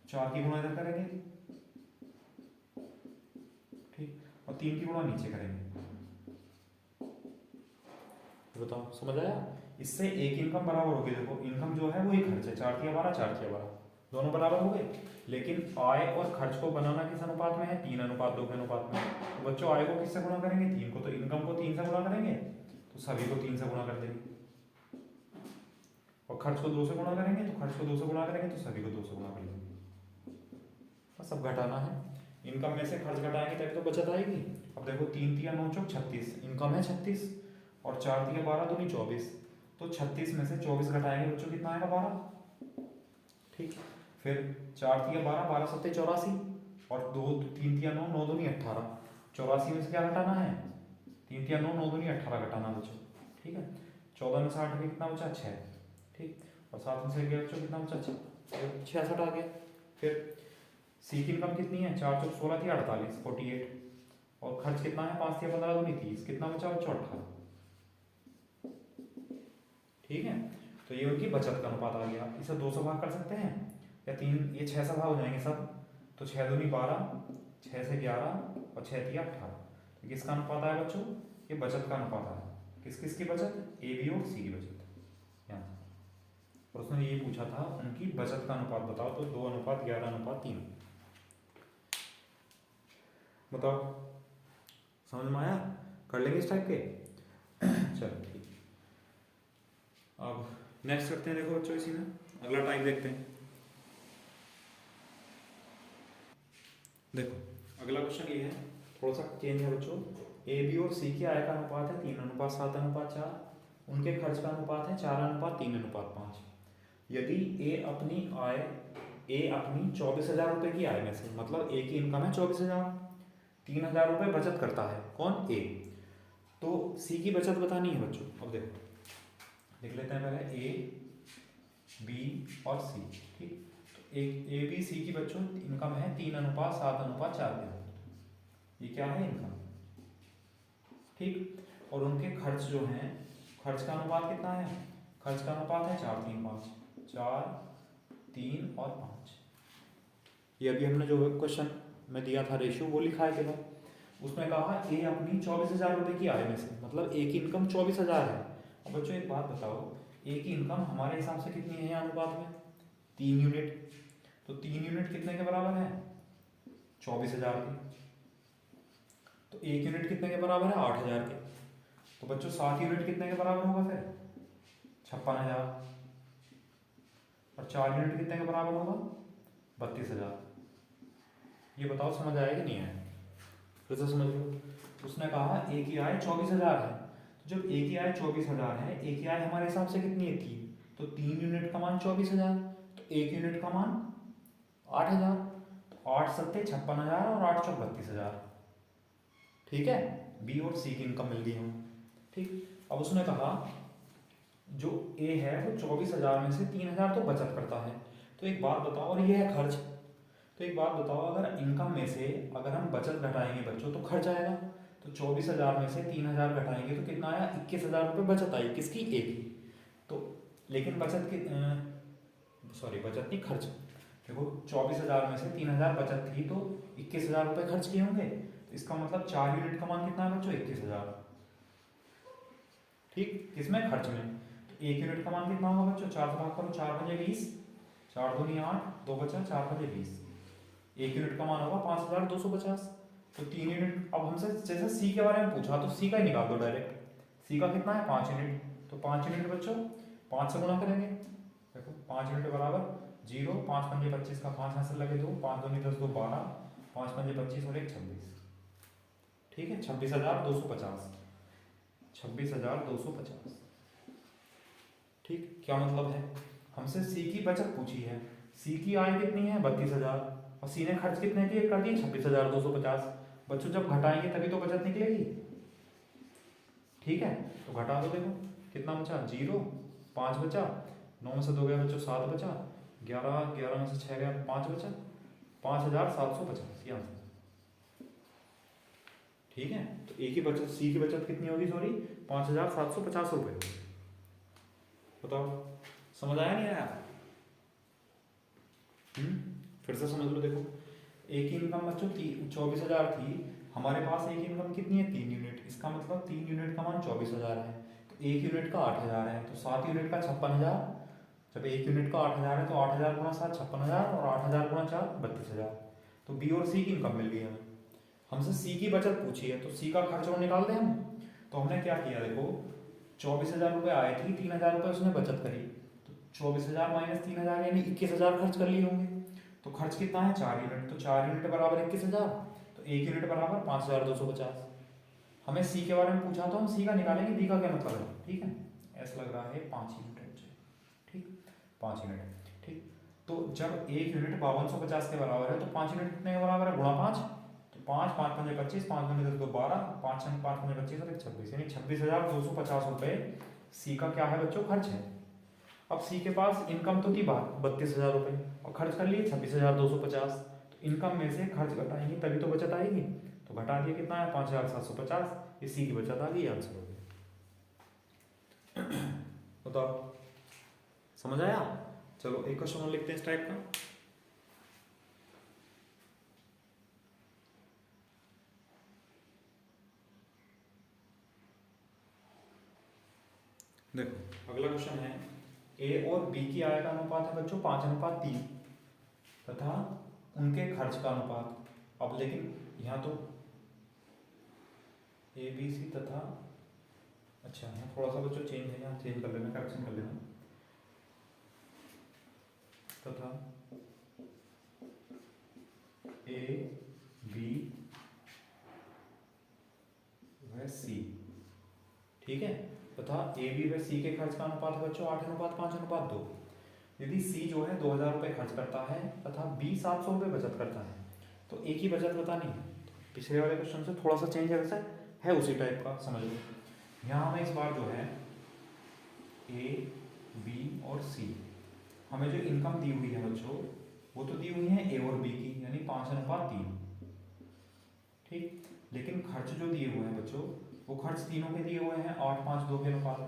4 की गुणा इधर करेंगे, ठीक, और 3 की गुणा नीचे करेंगे। तो बताओ समझ आया? इससे एक इनकम बराबर होगी, देखो इनकम जो है वही खर्च है, 4×12 4×12 दोनों बराबर हो गए। लेकिन आय और खर्च को बनाना किस अनुपात में है, 3:2 के अनुपात में। तो बच्चों आय को किससे गुणा करेंगे 3 को, तो इनकम को 3 से गुणा करेंगे, तो सभी को 3 से गुणा कर देंगे। और खर्च को 2 से गुणा करेंगे, तो खर्च को 2 से गुणा करेंगे, तो सभी को 2 से गुणा कर लेंगे। बस सब घटाना है, इनकम में से खर्च घटाएंगे तभी तो बचत आएगी। अब देखो 3 × 9 = 36, इनकम है 36, और 4 × 12 दूनी 24, तो 36 में से 24 घटाएंगे बच्चों कितना आएगा 12, ठीक। फिर 4 × 12 12 × 7 = 84, और 3 × 9 9 दूनी 18, 84 में से क्या घटाना है 3 × 9 9 दूनी 18 घटाना बच्चों, ठीक है। 14 में से 8 कितना बचा 6, ठीक, और 7 में से गया बच्चों कितना बचा 66 आ गया। फिर सी की इनकम कितनी है 4 × 16 थी 48 48, और खर्च कितना है 5 × 15 दूनी 30, कितना बचा बच्चों 18, ठीक है। तो ये उनकी बचत का अनुपात आ गया। इसे 2 से भाग कर सकते हैं या 3, ये 6 से भाग हो जाएंगे सब, तो 6 दूनी 12, 6 से 11 और 6 × 18, तो किसका अनुपात आया बच्चों, ये बचत का अनुपात आया। किस किस की बचत, ए बी और सी की बचत, यहाँ। और उसने ये पूछा था उनकी बचत का अनुपात बताओ, तो 2:11:3, बताओ समझ में आया? कर लेंगे इस टाइप के। चलो ठीक, अब नेक्स्ट करते हैं। देखो बच्चों इसी में अगला टाइप देखते हैं। देखो अगला क्वेश्चन ये है, थोड़ा सा चेंज है बच्चों। ए बी और सी की आय का अनुपात है 3:7:4, उनके खर्च का अनुपात है 4:3:5। यदि ए अपनी आय ए अपनी 24,000 रुपये की आय में से, मतलब ए की इनकम है 24,000, 3,000 रुपये बचत करता है कौन, ए। तो सी की बचत बतानी है बच्चों। अब देखो लिख लेते हैं पहले ए बी और सी, ठीक। तो ए बी सी की बच्चों इनकम है 3:7:4 ये क्या है इनकम, ठीक। और उनके खर्च जो हैं, खर्च का अनुपात कितना है, खर्च का अनुपात है 4:3:5, 4:3 और 5। ये अभी हमने जो क्वेश्चन में दिया था रेशियो वो लिखा है केवल। उसमें कहा ए अपनी 24,000 रुपये की आय में से, मतलब ए की इनकम 24,000 है। अब बच्चों एक बात बताओ, ए की इनकम हमारे हिसाब से कितनी है यहाँ अनुपात में, 3 यूनिट। तो 3 यूनिट कितने के बराबर है, 24,000 के। तो 1 यूनिट कितने के बराबर है, 8,000 के। तो बच्चों 7 यूनिट कितने के बराबर होगा फिर, 56,000। और 4 यूनिट कितने के बराबर होगा, 32,000। ये बताओ समझ आया कि नहीं आया, फिर से समझ लो। उसने कहा ए की आय 24,000 है, तो जब ए की आय 24,000 है, ए की आय हमारे हिसाब से कितनी है, 3, तो 3 यूनिट का मान 24,000, तो 1 यूनिट का मान 8,000। तो 8 सत्ते 56,000 और 8 चौक 32,000, ठीक है। बी और सी की इनकम मिल गई हमें, ठीक। अब उसने कहा जो ए है वो 24,000 में से 3,000 तो बचत करता है। तो एक बात बताओ, और ये है खर्च। तो एक बात बताओ, अगर इनकम में से अगर हम बचत घटाएंगे बच्चों तो खर्च आएगा। तो 24,000 में से 3,000 घटाएंगे तो कितना आया, 21,000 रुपये बचत आई, किसकी, ए की। तो लेकिन बचत की बचत नहीं, खर्च। देखो 24,000 में से 3,000 बचत थी तो 21,000 रुपये खर्च किए होंगे। तो इसका मतलब 4 यूनिट का मान कितना है बच्चों, 21,000, ठीक। किसमें, खर्च में। तो 1 यूनिट का मान कितना होगा बच्चों, 4 से भाग करो, 4 बजे 20, 4 दूनी 8, 2 बचा, 4 बजे 20। 1 यूनिट का मान होगा 5,250। तो 3 यूनिट। अब हमसे जैसे सी के बारे में पूछा तो सी का ही निकाल दो डायरेक्ट। सी का कितना है, 5 यूनिट। तो 5 यूनिट बच्चों 5 से गुणा करेंगे। देखो 5 यूनिट बराबर 0, 5 पंजे 25 का 5 हासिल लगे 2, 5 दूनी 10, 2 12, 5 पंजे 25 और 1 26, ठीक है। 26,250, 26,250, ठीक। क्या मतलब है, हमसे सी की बचत पूछी है, सी की आय कितनी है 32,000, और सी ने खर्च कितने किए कर दिए 26,250। बच्चों जब घटाएंगे तभी तो बचत निकलेगी, ठीक है। तो घटा दो, देखो कितना बचा, 0, 5 बचा, 9 में से 2 गया बच्चों 7 बचा, 11 में से 6 गया 5 बचा, 5,750 ये आंसर, ठीक है। तो ए की बचत, सी की बचत कितनी होगी, सॉरी 5,750 रुपये होगी। बताओ समझ आया नहीं आया, फिर से समझ लो। देखो एक ही इनकम बच्चों 24,000 थी, हमारे पास एक इनकम कितनी है, 3 यूनिट। इसका मतलब 3 यूनिट का मान 24,000 है, तो 1 यूनिट का 8,000 है, तो 7 यूनिट का 56,000। जब 1 यूनिट का 8,000 है तो 8,000 गुणा 7 56,000 और 8,000 गुणा 4 32,000। तो बी और सी की इनकम मिल गई हमें। हमसे सी की बचत पूछी है तो सी का खर्च और निकाल दें हम। तो हमने क्या किया, देखो 24,000 रुपये आए थी, 3,000 रुपये उसने बचत करी, तो 24,000 माइनस 3,000 यानी 21,000 खर्च कर लिए होंगे। तो खर्च कितना है, 4 यूनिट, तो 4 यूनिट बराबर 21,000, तो 1 यूनिट बराबर 5,250। हमें सी के बारे में पूछा तो हम सी का निकालेंगे, बी का क्या मतलब है, ठीक है। ऐसा लग रहा है 5 यूनिट, ठीक, 5 यूनिट, ठीक। तो जब 1 यूनिट 5250 के बराबर है तो 5 यूनिट कितने के बराबर है, गुणा 5, तो 5 5 पंजे 25, 5 दूनी 10, 2 12, 5 5 पंजे 25 और 1 26, यानी 26,250 रुपये सी का क्या है बच्चों, खर्च है। अब सी के पास इनकम तो थी 32,000 रुपये और खर्च कर लिए 26,250। तो इनकम में से खर्च घटाएंगे तभी तो बचत आएगी, तो घटा दिए कितना है 5,750, ये सी की बचत आ गई, आंसर हो गया। बताओ समझ आया। चलो एक क्वेश्चन और लिखते हैं इस टाइप का। देखो अगला क्वेश्चन है, ए और बी की आय का अनुपात है बच्चों 5:3 तथा उनके खर्च का अनुपात। अब लेकिन यहाँ तो ए बी सी तथा, अच्छा यहाँ थोड़ा सा बच्चों चेंज है, यहाँ चेंज कर लेना, करेक्शन कर लेना, तथा ए बी व सी, ठीक है, तथा ए बी व सी के खर्च का अनुपात है बच्चों 8:5:2। यदि सी जो है 2000 रुपये खर्च करता है तथा बी 700 रुपये बचत करता है, तो एक ही बचत बतानी है। पिछले वाले क्वेश्चन से थोड़ा सा चेंज है, वैसे है उसी टाइप का, समझ लो। यहाँ हमें इस बार जो है ए बी और सी, हमें जो इनकम दी हुई है बच्चों, वो तो दी हुई है ए और बी की, यानी 5:3। ठीक, लेकिन खर्च जो दिए हुए हैं बच्चों, वो खर्च तीनों के दिए हुए हैं 8:5:2 के अनुपात में।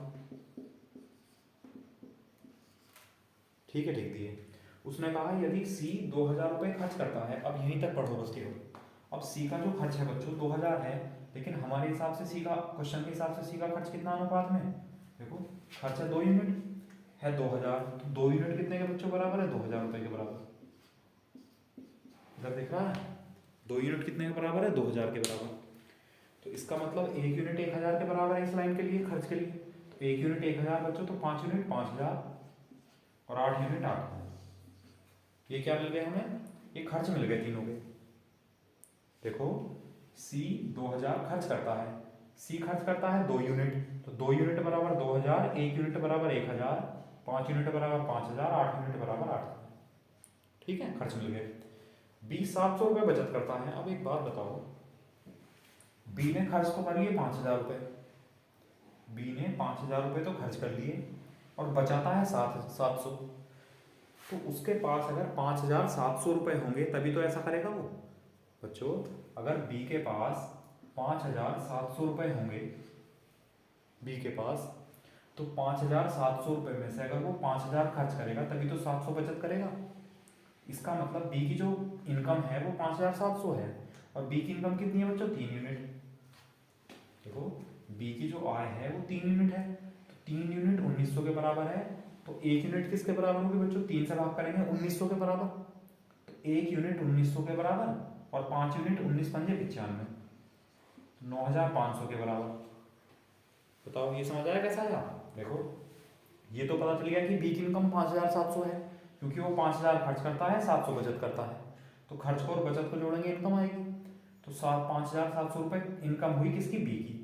ठीक है, ठीक दिए। उसने कहा यदि सी 2000 रुपये खर्च करता है, अब यहीं तक पढ़ो बस केवल। अब सी का जो खर्च है बच्चों 2000 है, लेकिन हमारे हिसाब से सी का, क्वेश्चन के हिसाब से सी का खर्च कितना अनुपात में, देखो खर्च है 2 यूनिट है 2000, तो 2 यूनिट कितने के बच्चों बराबर है, 2000 रुपये के बराबर। इधर दिख रहा है 2 यूनिट कितने के बराबर है, 2000 के बराबर। तो इसका मतलब 1 यूनिट 1000 के बराबर है इस लाइन के लिए, खर्च के लिए। तो 1 यूनिट 1000 बच्चों, तो 5 यूनिट 5000 और 8 यूनिट 8000। ये क्या मिल गए हमें, ये खर्च मिल गए तीनों के। देखो सी 2000 खर्च करता है, सी खर्च करता है 2 यूनिट, तो 2 यूनिट बराबर 2000, 1 यूनिट बराबर 1000, 5 यूनिट बराबर 5000, 8 यूनिट बराबर 8000। ठीक है, खर्च मिल गए। बी 700 रुपये बचत करता है। अब एक बात बताओ, बी ने खर्च तो कर लिए 5000 रुपये, बी ने 5000 रुपये तो खर्च कर लिए और बचाता है 700, तो उसके पास अगर 5700 रुपये होंगे तभी तो ऐसा करेगा वो। बच्चों अगर बी के पास 5700 रुपये होंगे, बी के पास, तो 5700 रुपये में से अगर वो 5000 खर्च करेगा तभी तो 700 बचत करेगा। इसका मतलब बी की जो इनकम है वो 5700 है, और बी की इनकम कितनी है बच्चों, 3 यूनिट। देखो बी की जो आय है वो 3 यूनिट है, तो 3 यूनिट 1900 के बराबर है, तो 1 यूनिट किसके बराबर होगी बच्चों, 3 से भाग करेंगे 1900 के बराबर, तो 1 यूनिट 1900 के बराबर, और 5 यूनिट 19 पंजे 95, 9500 के बराबर। बताओ ये समझ आया कैसा है। देखो ये तो पता चल गया कि बी की इनकम 5700 है, क्योंकि वो 5000 खर्च करता है, 700 बचत करता है, तो खर्च को और बचत को जोड़ेंगे इनकम आएगी। तो 5700 रुपये इनकम हुई किसकी, बी की।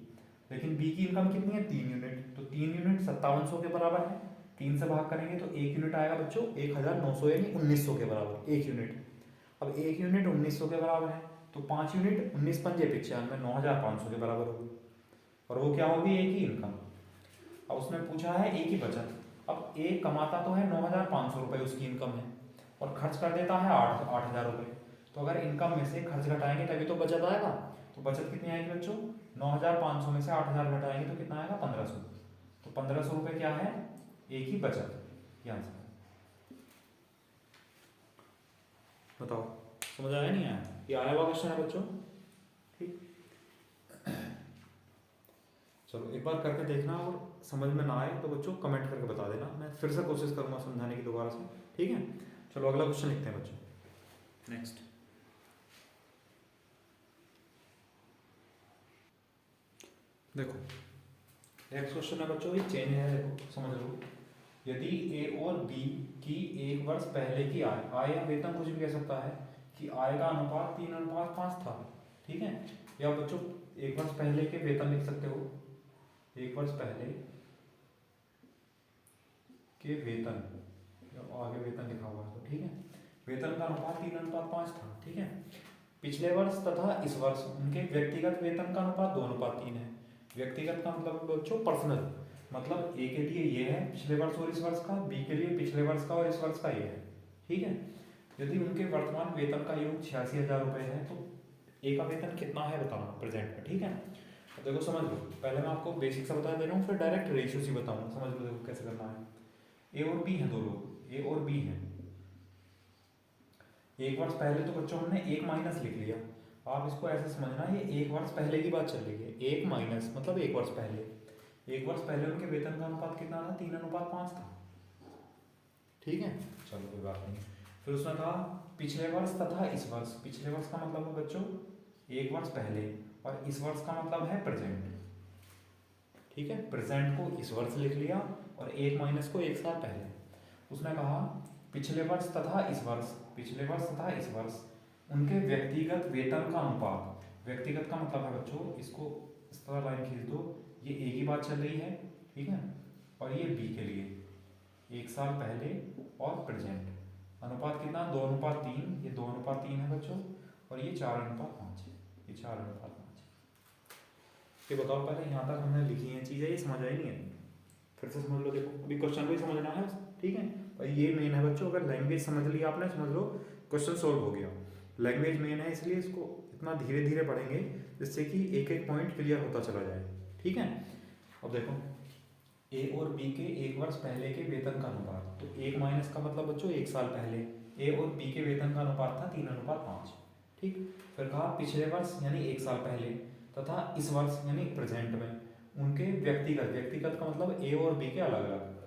लेकिन बी की इनकम कितनी है, 3 यूनिट, तो 3 यूनिट 5700 के बराबर है, 3 से भाग करेंगे तो 1 यूनिट आएगा बच्चों 1900, यानी 1900 के बराबर 1 यूनिट। अब 1 यूनिट 1900 के बराबर है, तो 5 यूनिट 19 पंजे 95, 9500 के बराबर होगी, और वो क्या होगी, एक ही इनकम। अब उसने पूछा है एक ही बचत। अब ए कमाता तो है 9500 रुपये उसकी इनकम है, और खर्च कर देता है 8000 रुपये, तो अगर इनकम में से खर्च घटाएंगे तभी तो बचत आएगा। तो बचत कितनी आएगी बच्चों, 9500 में से 8000 घटाएंगे तो कितना आएगा, 1500। तो 1500 रुपये क्या है, एक ही बचत, ये आंसर है। बताओ समझ आया नहीं आया, ये आया हुआ क्वेश्चन है बच्चों। ठीक, चलो एक बार करके देखना, और समझ में ना आए तो बच्चों कमेंट करके बता देना, मैं फिर से कोशिश करूंगा समझाने की दोबारा से। ठीक है, चलो अगला क्वेश्चन लिखते हैं बच्चों। नेक्स्ट देखो, नेक्स्ट क्वेश्चन है बच्चों, ये चेंज है, देखो समझ लो। यदि ए और बी की 1 वर्ष पहले की आय या वेतन, कुछ भी कह सकता है, कि आय का अनुपात 3:5 था। ठीक है, या बच्चों 1 वर्ष पहले के वेतन लिख सकते हो, 1 वर्ष पहले के वेतन, आगे वेतन लिखा हुआ है तो ठीक है, वेतन का अनुपात 3:5 था। ठीक है, पिछले वर्ष तथा इस वर्ष उनके व्यक्तिगत वेतन का अनुपात 2:3 है। व्यक्तिगत का मतलब बच्चों पर्सनल, मतलब ए के लिए ये है पिछले वर्ष और इस वर्ष का, बी के लिए पिछले वर्ष का और इस वर्ष का ये है। ठीक है, यदि उनके वर्तमान वेतन का योग 86,000 रुपये है, तो ए का वेतन कितना है बताना प्रेजेंट में। ठीक है, तो देखो समझ लो, पहले मैं आपको बेसिक सा बता दे रहा हूँ, फिर डायरेक्ट रेशियो से बताऊंगा, समझ लो देखो कैसे करना है। ए और बी हैं, दो लोग, ए और बी हैं। 1 वर्ष पहले तो बच्चों हमने 1 माइनस लिख लिया, आप इसको ऐसे समझना, ये 1 वर्ष पहले की बात चल रही है, 1 माइनस मतलब 1 वर्ष पहले। 1 वर्ष पहले उनके वेतन का अनुपात कितना था, 3:5 था। ठीक है, चलो कोई बात नहीं। फिर उसने कहा पिछले वर्ष तथा इस वर्ष, पिछले वर्ष का मतलब है बच्चों 1 वर्ष पहले, और इस वर्ष का मतलब है प्रेजेंट। ठीक है, प्रेजेंट को इस वर्ष लिख लिया और 1 माइनस को 1 साल पहले। उसने कहा पिछले वर्ष तथा इस वर्ष, पिछले वर्ष तथा इस वर्ष उनके व्यक्तिगत वेतन का अनुपात, व्यक्तिगत का मतलब है बच्चों, इसको इस तरह लाइन खींच दो, ये ए की बात चल रही है। ठीक है, और ये बी के लिए, 1 साल पहले और प्रेजेंट। अनुपात कितना, 2:3, ये 2:3 है बच्चों, और ये 4:5 है, ये 4:5। ये बताओ पहले यहाँ तक हमने लिखी है चीज़ें, ये समझ आई नहीं है? फिर से समझ लो, देखो अभी क्वेश्चन को ही समझना है, ठीक है। और ये मेन है बच्चों, अगर लैंग्वेज समझ ली आपने, समझ लो क्वेश्चन सॉल्व हो गया। लैंग्वेज मेन है, इसलिए इसको इतना धीरे धीरे पढ़ेंगे जिससे कि एक एक पॉइंट क्लियर होता चला जाए, ठीक है। अब देखो, ए और बी के 1 वर्ष पहले के वेतन का अनुपात, तो 1 माइनस का मतलब बच्चों 1 साल पहले, ए और बी के वेतन का अनुपात था 3:5, ठीक। फिर कहा पिछले वर्ष यानी 1 साल पहले तथा इस वर्ष यानी प्रेजेंट में उनके व्यक्तिगत, व्यक्तिगत का मतलब ए और बी के अलग अलग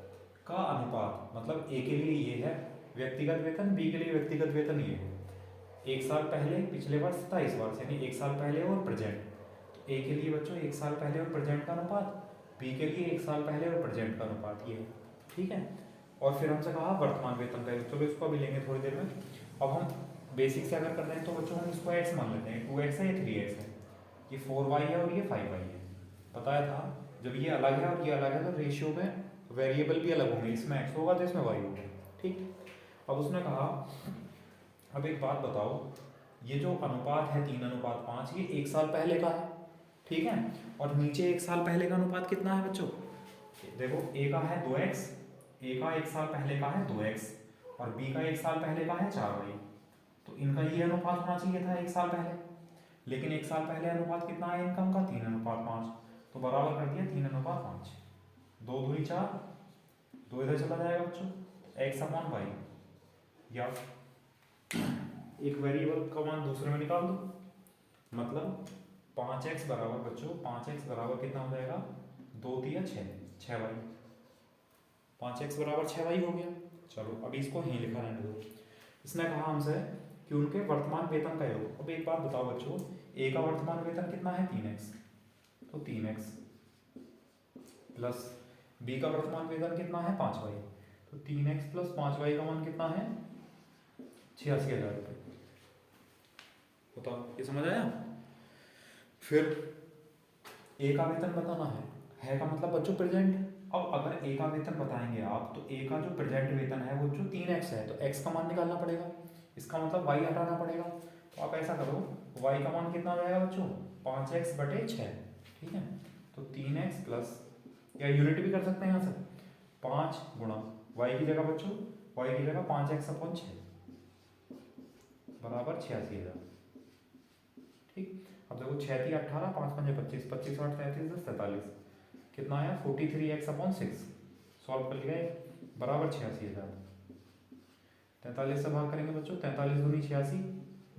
का अनुपात, मतलब ए के लिए ये है व्यक्तिगत वेतन, बी के लिए व्यक्तिगत वेतन ये है। 1 साल पहले, पिछले वर्ष तथा इस वर्ष यानी 1 साल पहले और प्रेजेंट। तो ए के लिए बच्चों 1 साल पहले और प्रेजेंट का अनुपात, बी के लिए 1 साल पहले और प्रेजेंट का अनुपात ये है, ठीक है। और फिर हमसे कहा वर्तमान वेतन का, चलो इसको अभी लेंगे थोड़ी देर में। अब हम बेसिक से अगर कर रहे हैं तो बच्चों हम इसको एक्स मान लेते हैं, 2x है, ये 3x है, ये 4y है और ये 5y है। बताया था जब ये अलग है और ये अलग है तो रेशियो में वेरिएबल भी अलग होंगे, इसमें x होगा तो इसमें y होगा, ठीक। अब उसने कहा अब एक बात बताओ, ये जो अनुपात है 3:5 ये 1 साल पहले का है, ठीक है। और नीचे 1 साल पहले का अनुपात कितना है बच्चों, देखो ए का है 2x, ए का 1 साल पहले का है 2x और बी का 1 साल पहले का है 4y। तो इनका ये अनुपात होना चाहिए था 1 साल पहले, लेकिन 1 साल पहले अनुपात कितना है इनकम का, 3:5, तो बराबर कर दिया 3:5, 2 दूनी 4, 2 इधर चला जाएगा बच्चों, x/y, या एक वेरिएबल का मान दूसरे में निकाल दो, मतलब 5x बराबर बच्चों, 5x बराबर कितना हो जाएगा, 2 3 6, 6y, 5x बराबर 6y हो गया। चलो अभी इसको यहीं लिखा रहने दो। इसने कहा हमसे कि उनके वर्तमान वेतन का योग। अब एक बात बताओ बच्चों, ए का वर्तमान वेतन कितना है 3x, तो 3x प्लस बी का वर्तमान वेतन कितना है 5y, तो 3x प्लस 5y का मान कितना है 86,000 रुपये। बताओ ये समझ आया। फिर ए का वेतन बताना है का मतलब बच्चों प्रेजेंट। अब अगर ए का वेतन बताएंगे आप तो ए का जो प्रेजेंट वेतन है वो जो 3x है तो x का मान निकालना पड़ेगा, इसका मतलब y हटाना पड़ेगा। तो आप ऐसा करो, y का मान कितना हो जाएगा बच्चों 5x/6, ठीक है। तो 3x प्लस, या यूनिट भी कर सकते हैं यहाँ से, 5 गुणा y की जगह बच्चों, y की जगह 5x/6 बराबर 86,000, ठीक। अब देखो 6 3 18, 5 5 25, 25 8 33 10 43, कितना आया 43x/6, सॉल्व कर लिया बराबर 86,000। 43 से भाग करेंगे बच्चों, 43 दूनी 86,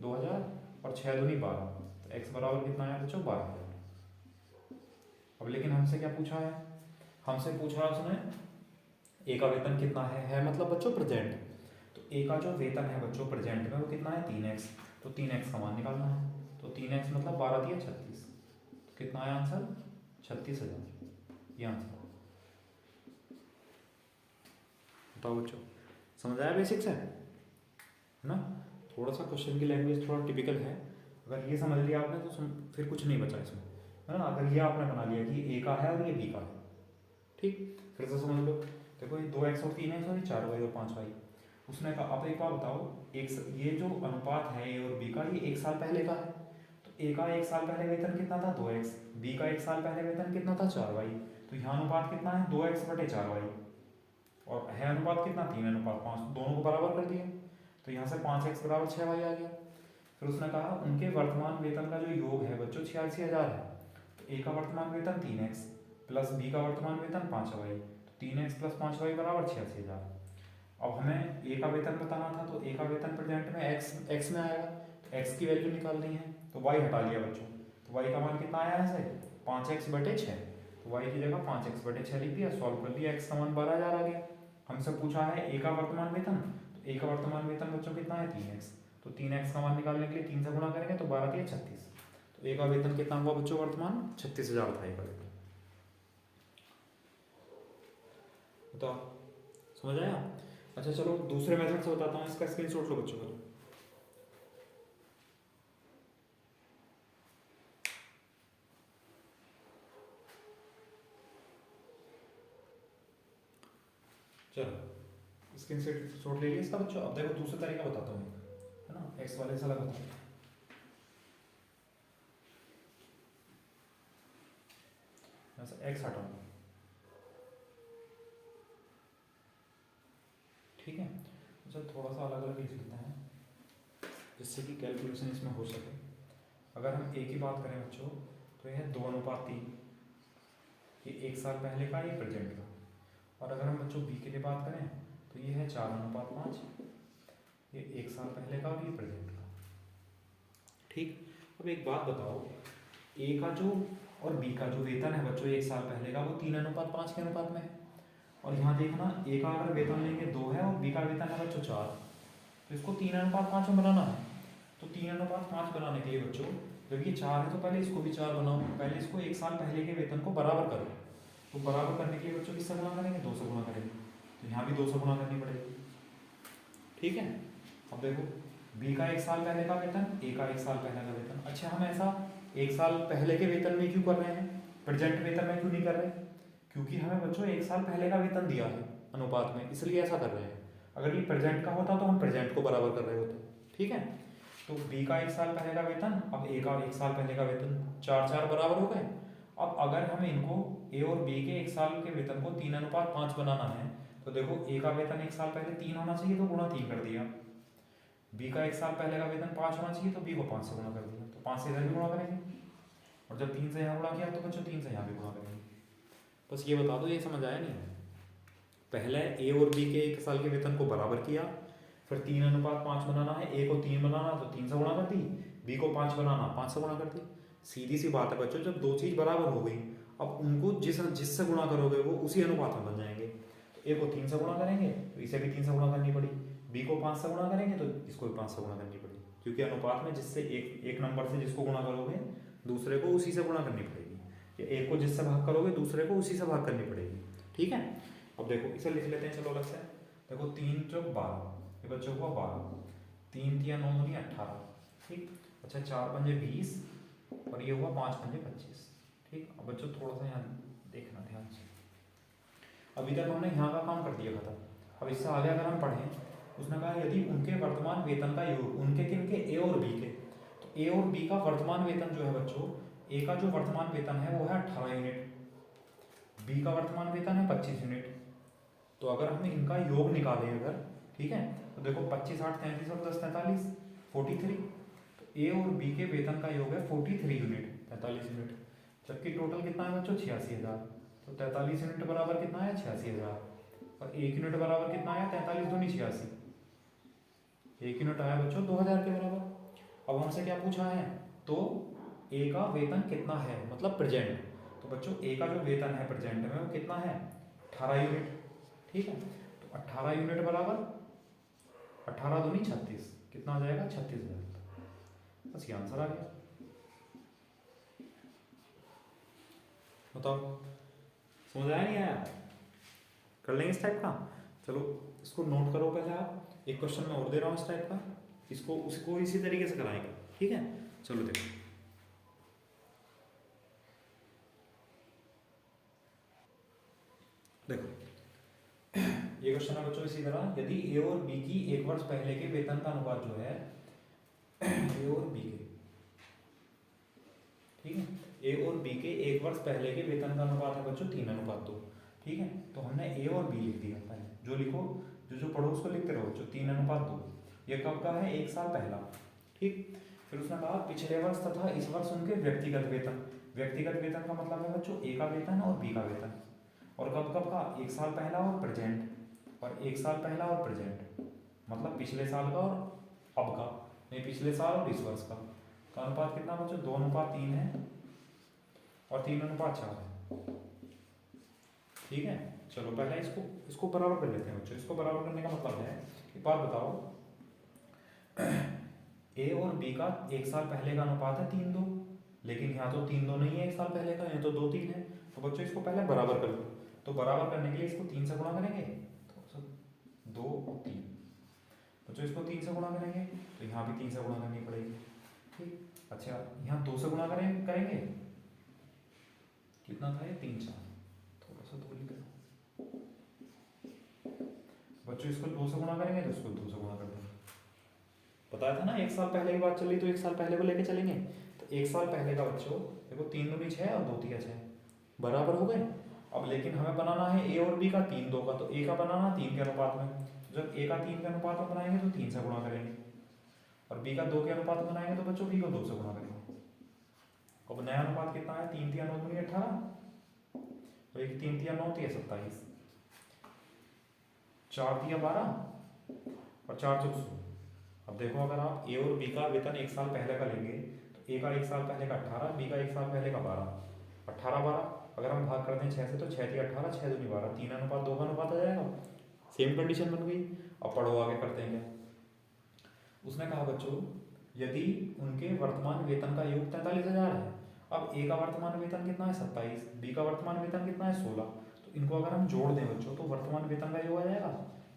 2000 और 6 दूनी 12, तो x बराबर कितना आया बच्चों 12,000। अब लेकिन हमसे क्या पूछा है, हमसे पूछा उसने ए का वेतन कितना है मतलब बच्चों प्रेजेंट। तो ए का जो वेतन है बच्चों प्रेजेंट में वो कितना है 3x, तो 3x का मान निकालना है। तो 3x मतलब 12 दिया 36, तो कितना आया आंसर 36,000, ये आंसर। बताओ बच्चों समझ आया बेसिक से, है ना। थोड़ा सा क्वेश्चन की लैंग्वेज थोड़ा टिपिकल है, अगर ये समझ लिया आपने तो फिर कुछ नहीं बचा इसमें, है ना। अगर ये आपने बना लिया कि ए का है और ये बी का है, ठीक। फिर से समझ लो, देखो ये 2x और 3x और 4y और 5y। उसने कहा अब एक बात बताओ, ये जो अनुपात है ए और बी का ये 1 साल पहले का है, तो ए का 1 साल पहले वेतन कितना था 2x, बी का 1 साल पहले वेतन कितना था 4y, तो यहाँ अनुपात कितना है 2x/4y, और है अनुपात कितना 3:5, दोनों को बराबर कर दिया, तो यहाँ से 5x बराबर 6y आ गया। फिर उसने कहा उनके वर्तमान वेतन का जो योग है बच्चों 86,000 है, तो ए का वर्तमान वेतन 3x प्लस बी का वर्तमान वेतन 5y, तो 3x प्लस 5y बराबर 86,000। अब हमें ए का वेतन बताना था, तो ए का वेतन प्रेजेंट में x में आएगा, तो x की वैल्यू निकालनी है, तो y हटा लिया बच्चों, तो y का मान कितना आया है ऐसे 5x/6, तो y की जगह 5x/6 लिख दिया, सॉल्व कर दिया, x का मान 12,000 आ गया। हमसे पूछा है ए का वर्तमान वेतन, तो ए का वर्तमान वेतन बच्चों कितना है 3x, तो 3x का मान निकालने के लिए 3 से गुणा करेंगे तो 12 3 36, तो ए का वेतन कितना हुआ बच्चों वर्तमान 36,000 था ए का वेतन। बताओ समझ आया। अच्छा चलो दूसरे मेथड से बताता हूँ, इसका स्क्रीनशॉट लो बच्चों को। चलो स्क्रीनशॉट ले लिया इसका बच्चों। अब देखो दूसरा तरीका बताता हूँ, है ना, एक्स वाले से अलग बताता हूँ। एक्स हटाओ, ठीक है। अच्छा थोड़ा सा अलग अलग लिख लेते हैं जिससे कि कैलकुलेशन इसमें हो सके। अगर हम ए की बात करें बच्चों तो यह है 2:3, ये 1 साल पहले का, ये प्रेजेंट का। और अगर हम बच्चों बी के लिए बात करें तो ये है 4:5, ये 1 साल पहले का और ये प्रेजेंट का, ठीक। अब एक बात बताओ, ए का जो और बी का जो वेतन है बच्चों 1 साल पहले का वो 3:5 के अनुपात में है। और यहाँ देखना ए का अगर वेतन लेंगे 2 है और बी का वेतन है बच्चों 4, तो इसको 3:5 में बनाना है। तो 3:5 बनाने के लिए बच्चों जब ये 4 है तो पहले इसको भी 4 बनाओ, पहले इसको 1 साल पहले के वेतन को बराबर करो। तो बराबर करने के लिए बच्चों किससे गुणा करेंगे, 2 से गुणा करेंगे, तो यहाँ भी 2 से गुणा करनी पड़ेगी, ठीक है। अब देखो बी का 1 साल पहले का वेतन, ए का 1 साल पहले का वेतन। अच्छा हम ऐसा 1 साल पहले के वेतन में क्यों कर रहे हैं, प्रेजेंट वेतन में क्यों नहीं कर रहे, क्योंकि हमें बच्चों 1 साल पहले का वेतन दिया है अनुपात में, इसलिए ऐसा कर रहे हैं। अगर ये प्रेजेंट का होता तो हम प्रेजेंट को बराबर कर रहे होते, ठीक है। तो बी का 1 साल पहले का वेतन, अब ए का 1 साल पहले का वेतन, 4 बराबर हो गए। अब अगर हमें इनको ए और बी के 1 साल के वेतन को 3:5 बनाना है तो देखो ए का वेतन 1 साल पहले 3 होना चाहिए तो गुणा 3 कर दिया, बी का 1 साल पहले का वेतन 5 होना चाहिए तो बी को 5 से गुणा कर दिया, तो 5 से इधर भी गुणा करेंगे और जब 3 से यहाँ गुणा किया तो बच्चों 3 से यहाँ भी गुणा करेंगे। बस ये बता दो, ये समझ आया नहीं, पहले ए और बी के 1 साल के वेतन को बराबर किया, फिर 3:5 बनाना है, ए को 3 बनाना तो 3 से गुणा कर दी, बी को 5 बनाना 5 से गुणा कर दी। सीधी सी बात है बच्चों, जब दो चीज़ बराबर हो गई अब उनको जिससे गुणा करोगे वो उसी अनुपात में बन जाएंगे। तो ए को 3 से गुणा करेंगे तो इसे भी 3 से गुणा करनी पड़ी, बी को 5 से गुणा करेंगे तो इसको भी 5 से गुणा करनी पड़ी, क्योंकि अनुपात में जिससे एक नंबर से जिसको गुणा करोगे दूसरे को उसी से गुणा करनी पड़ेगी, या एक को जिससे भाग करोगे दूसरे को उसी से भाग करनी पड़ेगी, ठीक है। अब देखो इसे लिख लेते हैं चलो अलग से। देखो 3 चौक 12, ये बच्चों हुआ 12, 3 तिया 9 दूनी 18, ठीक। अच्छा 4 पंजे 20 और ये हुआ 5 पंजे 25, ठीक। अब बच्चों थोड़ा सा यहाँ देखना ध्यान से, अभी तक हमने यहाँ का काम कर दिया खत्म। अब इससे आगे अगर हम पढ़ें, उसने कहा यदि उनके वर्तमान वेतन का योग, उनके किनके, ए और बी के, तो ए और बी का वर्तमान वेतन जो है बच्चों, ए का जो वर्तमान वेतन है वो है 18 यूनिट, बी का वर्तमान वेतन है 25 यूनिट। तो अगर हम इनका योग निकालें अगर, ठीक है, तो देखो 25 8 33 और 10 43 43, तो ए और बी के वेतन का योग है 43 यूनिट, 43 यूनिट, जबकि टोटल कितना है बच्चों 86,000। तो 43 यूनिट बराबर कितना है 86,000, और 1 यूनिट बराबर कितना आया 43 दूनी 86, 1 यूनिट आया बच्चों 2,000 के बराबर। अब हमसे क्या पूछा है, तो ए का वेतन कितना है मतलब प्रेजेंट, तो बच्चों ए का जो वेतन है प्रेजेंट में वो कितना है 18 यूनिट, ठीक है। तो 18 यूनिट बराबर 18 दूनी 36, कितना आ जाएगा 36,000। बस ये आंसर आ गया। बताओ समझ आया नहीं आया, कर लेंगे इस टाइप का। चलो इसको नोट करो पहले आप, एक क्वेश्चन मैं और दे रहा हूँ इस टाइप का, इसको उसको इसी तरीके से कराएंगे, ठीक है। चलो देखो देखो ये क्वेश्चन है बच्चों इसी तरह, यदि ए और बी की 1 वर्ष पहले के वेतन का अनुपात जो है ए और बी के, ठीक है, ए और बी के 1 वर्ष पहले के वेतन का अनुपात है बच्चों 3:2, ठीक है। तो हमने ए और बी लिख दिया, पहले जो लिखो जो पढ़ो उसको लिखते रहो बच्चों 3:2, ये कब का है 1 साल पहला, ठीक। फिर उसने कहा पिछले वर्ष तथा इस वर्ष उनके व्यक्तिगत वेतन, व्यक्तिगत वेतन का मतलब है बच्चों ए का वेतन और बी का वेतन, और कब कब का 1 साल पहला और प्रेजेंट, और 1 साल पहला और प्रेजेंट मतलब पिछले साल का और अब का, नहीं पिछले साल और इस वर्ष का। तो अनुपात कितना बच्चों 2:3 है और 3:4 है, ठीक है। चलो पहले इसको बराबर कर लेते हैं बच्चों। इसको बराबर करने का मतलब है, एक बात बताओ, ए और बी का 1 साल पहले का अनुपात है 3:2, लेकिन यहाँ तो 3:2 नहीं है 1 साल पहले का, यहाँ तो 2:3 है। तो बच्चों इसको पहले बराबर कर लो, तो बराबर करने के लिए इसको 3 से गुणा करेंगे, तो 2 और 3, बच्चों इसको 3 से गुणा करेंगे तो यहाँ भी 3 से गुणा करनी पड़ेगी, ठीक। अच्छा यहाँ 2 से गुणा करेंगे कितना था ये 3 4, थोड़ा सा 2 लिख दो बच्चों इसको 2 से गुणा करेंगे तो इसको 2 से गुणा कर देंगे। बताया था ना 1 साल पहले की बात चल रही, तो 1 साल पहले को लेके चलेंगे। तो 1 साल पहले का बच्चों देखो 3 दूनी 6 और 2 तिया 6 बराबर हो गए। अब लेकिन हमें बनाना है ए और बी का 3 2 का, तो ए का बनाना 3 के अनुपात में। जब ए का 3 के अनुपात में बनाएंगे तो 3 से गुणा करेंगे, और बी का 2 के अनुपात में बनाएंगे तो बच्चों बी को 2 से गुणा करेंगे। अब नया अनुपात कितना है, 3 तिया 9 दूनी 18, और एक 3 तिया 9 तिया 27, 4 तिया 12 और 4 चौक 16। अब देखो अगर आप ए और बी का वेतन 1 साल पहले का लेंगे तो ए का 1 साल पहले का 18, बी का 1 साल पहले का 12, 18 12 अगर हम भाग करते हैं 6 से तो 6 तिया 18, 6 दूनी 12, 3 अनुपात 2 का अनुपात आ जाएगा। सेम कंडीशन बन गई। अब पढ़ो आगे करते हैं क्या। उसने कहा बच्चों यदि उनके वर्तमान वेतन का योग 43,000 है। अब ए का वर्तमान वेतन कितना है 27, बी का वर्तमान वेतन कितना है 16, तो इनको अगर हम जोड़ दें बच्चों तो वर्तमान वेतन का योग आ जाएगा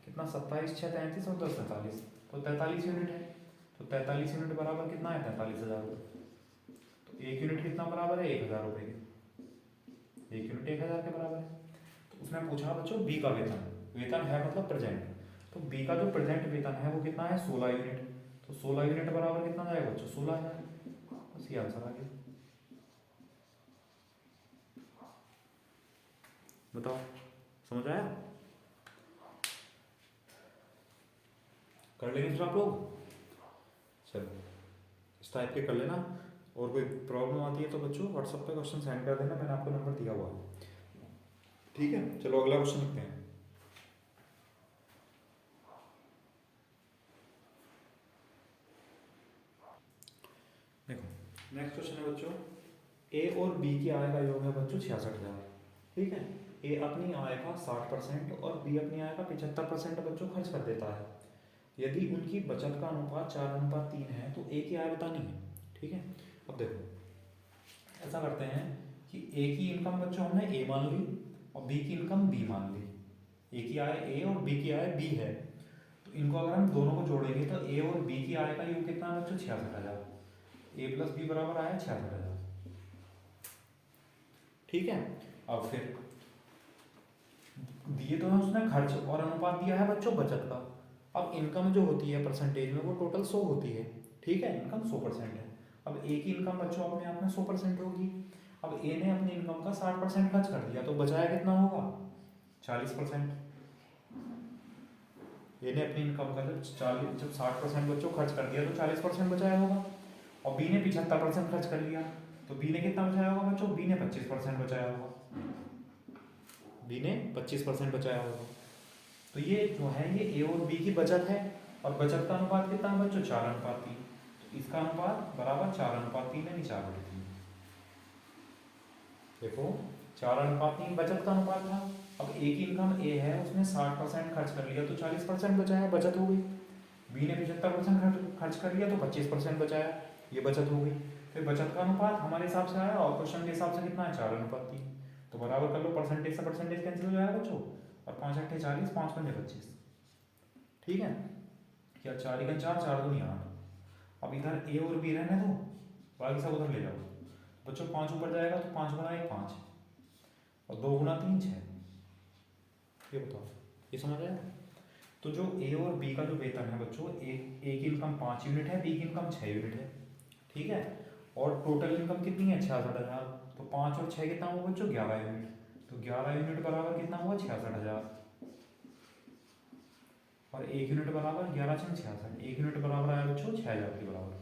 कितना 27 6 33 और 10 43, तो 43 यूनिट है। तो 43 यूनिट बराबर कितना है 43,000 रुपये। तो 1 यूनिट कितना बराबर है 1,000 रुपये के, 1 यूनिट 1,000 के बराबर है। तो उसने पूछा बच्चों बी का वेतन, वेतन है मतलब प्रेजेंट, तो बी का जो प्रेजेंट वेतन है वो कितना है 16 यूनिट। तो 16 यूनिट बराबर कितना जाएगा बच्चों 16,000। बस ये आंसर आ गया। बताओ समझ आया। कर लेंगे फिर आप लोग। चलो इस टाइप के कर लेना, और कोई प्रॉब्लम आती है तो बच्चों व्हाट्सएप पे क्वेश्चन सेंड कर देना, मैंने आपको नंबर दिया हुआ है। ठीक है चलो अगला क्वेश्चन लिखते हैं। देखो नेक्स्ट क्वेश्चन है बच्चों, ए और बी की आय का योग है बच्चों 66,000। ठीक है, ए अपनी आय का 60% और बी अपनी आय का 75% बच्चों खर्च कर देता है। यदि उनकी बचत का अनुपात 4:3 है तो ए की आय बतानी है। ठीक है, अब देखो ऐसा करते हैं कि ए की इनकम बच्चों हमने ए मान ली और बी की इनकम बी मान ली। ए की आय ए और बी की आय बी है, तो इनको अगर हम दोनों को जोड़ेंगे तो ए और बी की आय का योग कितना है बच्चों 66,000। ए प्लस बी बराबर आया 66,000। ठीक है, अब फिर दिए तो है उसने खर्च और अनुपात दिया है बच्चों बचत का। अब इनकम जो होती है परसेंटेज में वो टोटल 100 होती है। ठीक है, इनकम 100% है। अब ए की इनकम बच्चों अपने आप में 100% होगी। अब ए ने अपनी इनकम का 60% खर्च कर दिया तो बचाया कितना होगा 40%। ए ने अपनी इनकम का जब 60% बच्चों खर्च कर दिया तो 40% बचाया होगा। और बी ने 75% खर्च कर लिया तो बी ने कितना बचाया होगा बच्चों, बी ने 25% बचाया होगा। बी ने 25% बचाया होगा। तो ये जो है ये ए और बी की बचत है, और बचत का अनुपात कितना है बच्चों 4:3। तो इसका अनुपात बराबर 4:3 यानी 4/3। देखो 4:3 बचत का अनुपात था। अब ए की इनकम ए है, उसने 60% खर्च कर लिया तो 40% बचाया, बचत हो गई। बी ने 75% खर्च कर लिया तो 25% बचाया, ये बचत हो गई। फिर बचत का अनुपात हमारे हिसाब से आया और क्वेश्चन के हिसाब से कितना है 4:3। तो बराबर कर लो, परसेंटेज से परसेंटेज कैंसिल हो जाएगा बच्चों, और 5 8 40, 5 5 25। ठीक है, क्या 4 1 4, 4 2 8। अब इधर ए और बी रहने दो, बाकी सब उधर ले जाओ बच्चों। 5 ऊपर जाएगा तो 5 गुना 1 5 और 2 गुना 3 6। ये बताओ ये समझ आया। तो जो ए और बी का जो वेतन है बच्चों, ए की इनकम 5 यूनिट है, बी की इनकम 6 यूनिट है। ठीक है, और टोटल इनकम कितनी है 66,000। तो 5 और 6 कितना हुआ बच्चों 11 यूनिट। तो 11 यूनिट बराबर कितना हुआ 66,000, और 1 यूनिट बराबर 11 6 66। 1 यूनिट बराबर आया बच्चों 6,000 के बराबर।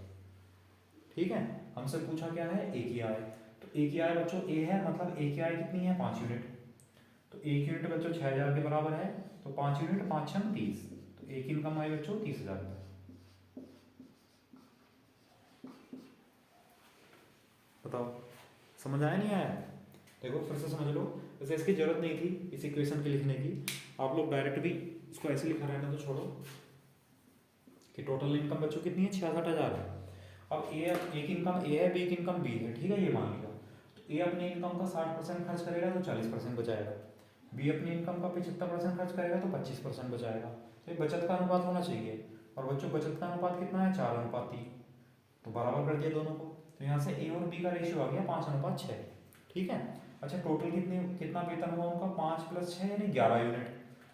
ठीक है, हमसे पूछा क्या है ए की आय। तो ए की आय बच्चों ए है, मतलब ए की आय कितनी है 5 यूनिट। तो 1 यूनिट बच्चों 6,000 के बराबर है, तो 5 यूनिट 5 6 30। तो एक इनकम आई बच्चों 30,000 रुपये। बताओ समझ आया नहीं आया। देखो फिर से समझ लो, वैसे इसकी जरूरत नहीं थी इस इक्वेशन के लिखने की, आप लोग डायरेक्ट भी इसको ऐसे लिखा रहना तो छोड़ो कि टोटल इनकम बच्चों कितनी है 66,000 है। अब ए की इनकम ए है, बी की इनकम बी है। ठीक है, ये मान लिया। तो ए अपनी इनकम का 60% खर्च करेगा तो 40% बचाएगा, बी अपनी इनकम का 75% खर्च करेगा तो 25% बचाएगा। तो ये बचत का अनुपात होना चाहिए, और बच्चों बचत का अनुपात कितना है 4:3। तो बराबर कर दिया दोनों को, तो यहाँ से ए और बी का रेशियो आ गया 5:6। ठीक है, अच्छा टोटल कितना वेतन हुआ उनका 5 + 6 यानी 11 यूनिट।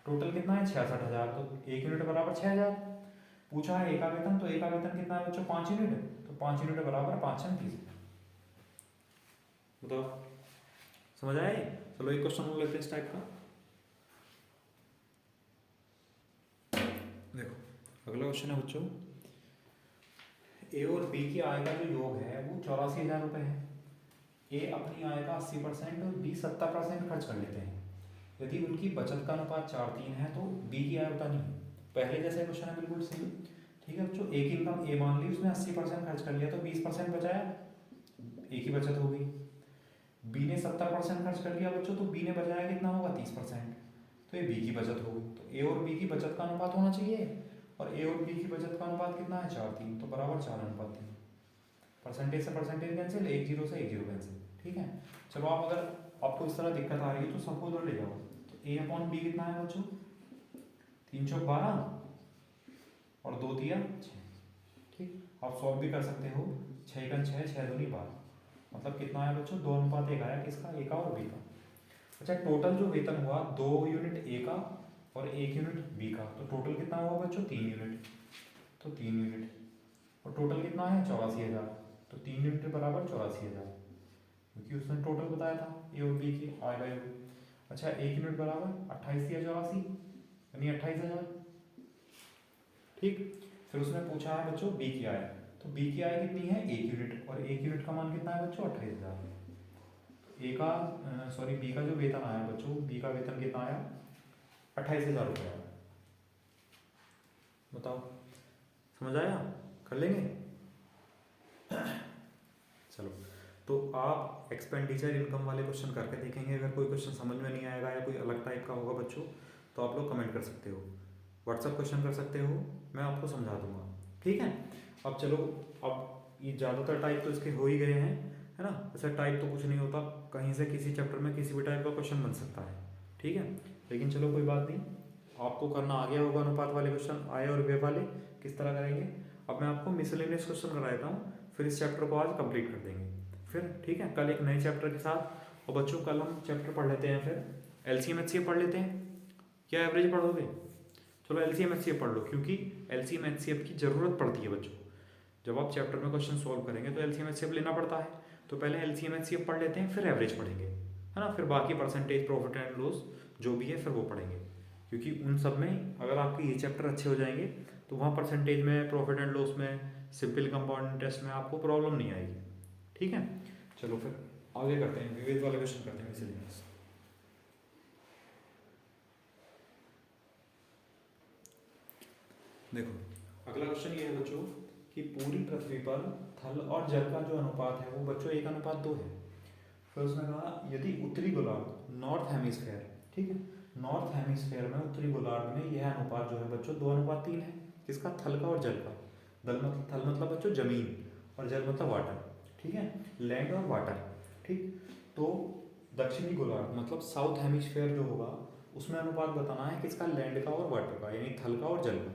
टोटल कितना है 66,000, तो 1 यूनिट बराबर 6,000। पूछा है ए का वेतन, तो ए का वेतन कितना है बच्चों 5 यूनिट, तो 5 यूनिट बराबर 5×30। बताओ समझ आए? चलो एक क्वेश्चन और लेते हैं इस टाइप का। देखो अगला क्वेश्चन है बच्चों, ए और बी की आय का जो योग है वो 84,000 रुपये है। ए अपनी आय का 80% और बी 70% खर्च कर लेते हैं। यदि उनकी बचत का अनुपात 4:3 है तो बी की आय बतानी है। पहले जैसे क्वेश्चन है बिल्कुल सेम, ठीक है बच्चों। एक इनकम ए मान ली, उसने 80% खर्च कर लिया तो 20% बचाया, ए की बचत हो गई। बी ने 70% खर्च कर लिया बच्चों, तो बी ने बचाया कितना होगा 30%, तो ये बी की बचत हो गई। तो ए और बी की बचत का अनुपात होना चाहिए, और ए और बी की बचत का अनुपात कितना है 4:3, तो बराबर 4:3। परसेंटेज से परसेंटेज कैंसिल, 1 0 से 1 0 कैंसिल, ठीक है। चलो आप अगर आपको इस तरह दिक्कत आ रही है तो सबको उधर ले जाओ। तो ए अपॉन बी कितना है बच्चों 3 चौक 12 और 2 दिया 6, ठीक। आप सॉल्व भी कर सकते हो, 6 का 6, 6 दूनी 12, मतलब कितना है बच्चों 2:1 आया, किसका ए का और बी का। अच्छा टोटल जो वेतन हुआ 2 यूनिट ए का और 1 यूनिट बी का, तो टोटल कितना हुआ बच्चों 3 यूनिट, तो 3 यूनिट, और टोटल कितना है 84,000, तो 3 यूनिट बराबर 84,000, क्योंकि उसने टोटल बताया था ए और बी की आय का योग। अच्छा 1 यूनिट बराबर 28 या 84, यानी 28,000, ठीक। फिर उसने पूछा है बच्चों बी की आय, तो बी की आय कितनी है 1 यूनिट, और 1 यूनिट का मान कितना है बच्चों 28,000। ए का सॉरी बी का जो वेतन आया बच्चों, बी का वेतन कितना आया 28,000 रुपये आया। बताओ समझ आया? कर लेंगे। चलो तो आप एक्सपेंडिचर इनकम वाले क्वेश्चन करके देखेंगे। अगर कोई क्वेश्चन समझ में नहीं आएगा या कोई अलग टाइप का होगा बच्चों, तो आप लोग कमेंट कर सकते हो, व्हाट्सअप क्वेश्चन कर सकते हो, मैं आपको समझा दूंगा, ठीक है। अब चलो, अब ये ज़्यादातर टाइप तो इसके हो ही गए हैं, है ना। ऐसा टाइप तो कुछ नहीं होता, कहीं से किसी चैप्टर में किसी भी टाइप का क्वेश्चन बन सकता है, ठीक है। लेकिन चलो कोई बात नहीं, आपको करना आ गया होगा अनुपात वाले क्वेश्चन, आय और व्यय वाले किस तरह करेंगे। अब मैं आपको मिसलेनियस क्वेश्चन करा देता हूँ, फिर इस चैप्टर को आज कंप्लीट कर देंगे फिर, ठीक है। कल एक नए चैप्टर के साथ। और बच्चों कल हम चैप्टर पढ़ लेते हैं, फिर एलसीएम एचसीएफ पढ़ लेते हैं, क्या एवरेज पढ़ोगे? चलो एलसीएम एचसीएफ पढ़ लो, क्योंकि एलसीएम एचसीएफ की ज़रूरत पड़ती है बच्चों। जब आप चैप्टर में क्वेश्चन सॉल्व करेंगे तो एलसीएम एचसीएफ लेना पड़ता है, तो पहले एलसीएम एचसीएफ पढ़ लेते हैं, फिर एवरेज पढ़ेंगे, है ना। फिर बाकी परसेंटेज, प्रॉफिट एंड लॉस जो भी है फिर वो पढ़ेंगे, क्योंकि उन सब में अगर आपके ये चैप्टर अच्छे हो जाएंगे तो वहाँ परसेंटेज में, प्रॉफिट एंड लॉस में, सिंपल कंपाउंड इंटरेस्ट में आपको प्रॉब्लम नहीं आएगी, ठीक है। चलो फिर आगे करते हैं, विवेक वाले क्वेश्चन करते हैं मिसलेनियस। देखो अगला क्वेश्चन ये है बच्चों कि पूरी पृथ्वी पर थल और जल का जो अनुपात है वो बच्चों 1:2 है। फिर उसने कहा यदि उत्तरी गोलार्ध, नॉर्थ हेमिस्फेयर, ठीक है, नॉर्थ हेमिस्फेयर में उत्तरी गोलार्ध में यह अनुपात जो है बच्चों 2:3 है, किसका, थल का और जल का। थल मतलब बच्चों जमीन, और जल मतलब वाटर, ठीक है, लैंड और वाटर, ठीक। तो दक्षिणी गोलार्ध मतलब साउथ हेमिस्फेयर जो होगा उसमें अनुपात बताना है किसका, लैंड का और वाटर का, यानी थल का और जल का,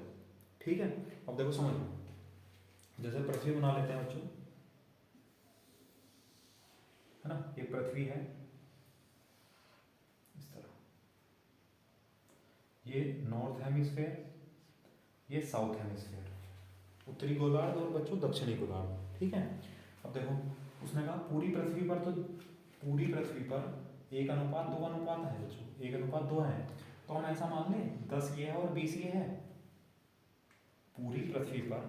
ठीक है। अब देखो समझ लो, जैसे पृथ्वी बना लेते हैं बच्चों, है ना, ये पृथ्वी है इस तरह, ये नॉर्थ हेमिस्फेयर, ये साउथ हेमिस्फेयर, उत्तरी गोलार्ध और बच्चों दक्षिणी गोलार्ध, ठीक है। अब देखो उसने कहा पूरी पृथ्वी पर, तो पूरी पृथ्वी पर 1:2 है बच्चों, 1:2 है, तो हम ऐसा मान लें 10 ये है और 20 ये है। पूरी पृथ्वी पर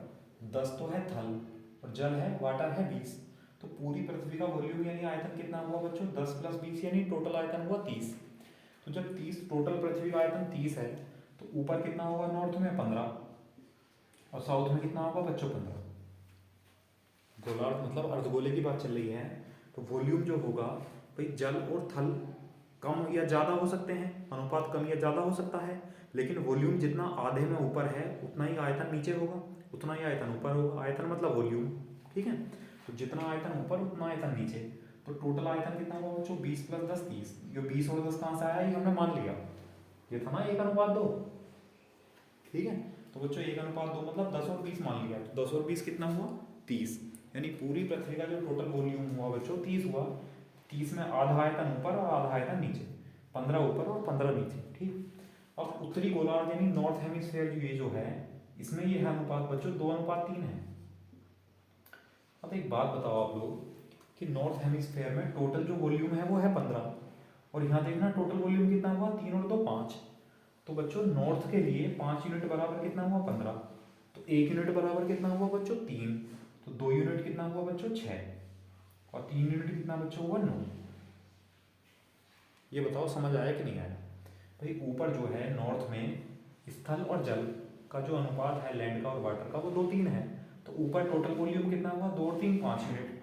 10 तो है थल और जल है, वाटर है 20, तो पूरी पृथ्वी का वॉल्यूम यानी आयतन कितना हुआ बच्चों 10 + 20, यानी टोटल आयतन हुआ 30। तो जब 30 टोटल पृथ्वी का आयतन 30 है, तो ऊपर कितना होगा नॉर्थ में 15, और साउथ में कितना होगा बच्चों 15। गोलार्ध मतलब अर्धगोले की बात चल रही है, तो वॉल्यूम जो होगा भाई जल और थल कम या ज़्यादा हो सकते हैं, अनुपात कम या ज़्यादा हो सकता है, लेकिन वॉल्यूम जितना आधे में ऊपर है उतना ही आयतन नीचे होगा, उतना ही आयतन ऊपर होगा। आयतन मतलब वॉल्यूम, ठीक है। तो जितना आयतन ऊपर उतना आयतन नीचे, तो टोटल आयतन कितना होगा बच्चों 20 + 10 30। ये 20 और 10 कहाँ से आया, ये हमने मान लिया, ये था ना 1:2, ठीक है। तो बच्चों 1:2 मतलब 10 और 20 मान लिया, तो 10 और 20 कितना हुआ 30, यानी पूरी पृथ्वी का जो टोटल वॉल्यूम हुआ बच्चों 30 हुआ। 30 में आधा आयतन ऊपर और आधा आयतन नीचे, 15 ऊपर और 15 नीचे, ठीक। अब उत्तरी गोलार्ध यानी नॉर्थ हेमिस्फीयर जो है इसमें ये है अनुपात बच्चों 2:3 है। अब एक बात बताओ आप लोग कि नॉर्थ हेमिस्फीयर में टोटल जो वॉल्यूम है वो है 15, और यहाँ देखना टोटल वॉल्यूम कितना हुआ 3 और 2 5। तो बच्चों नॉर्थ के लिए 5 यूनिट बराबर कितना हुआ 15, तो 1 यूनिट बराबर कितना हुआ बच्चों 3, तो 2 यूनिट कितना हुआ बच्चों 6, और 3 यूनिट कितना बच्चों हुआ 9। ये बताओ समझ आया कि नहीं आया? भाई ऊपर जो है नॉर्थ में स्थल और जल का जो अनुपात है लैंड का और वाटर का वो 2:3 है। तो ऊपर टोटल वॉल्यूम कितना हुआ 2 और 3 5 यूनिट,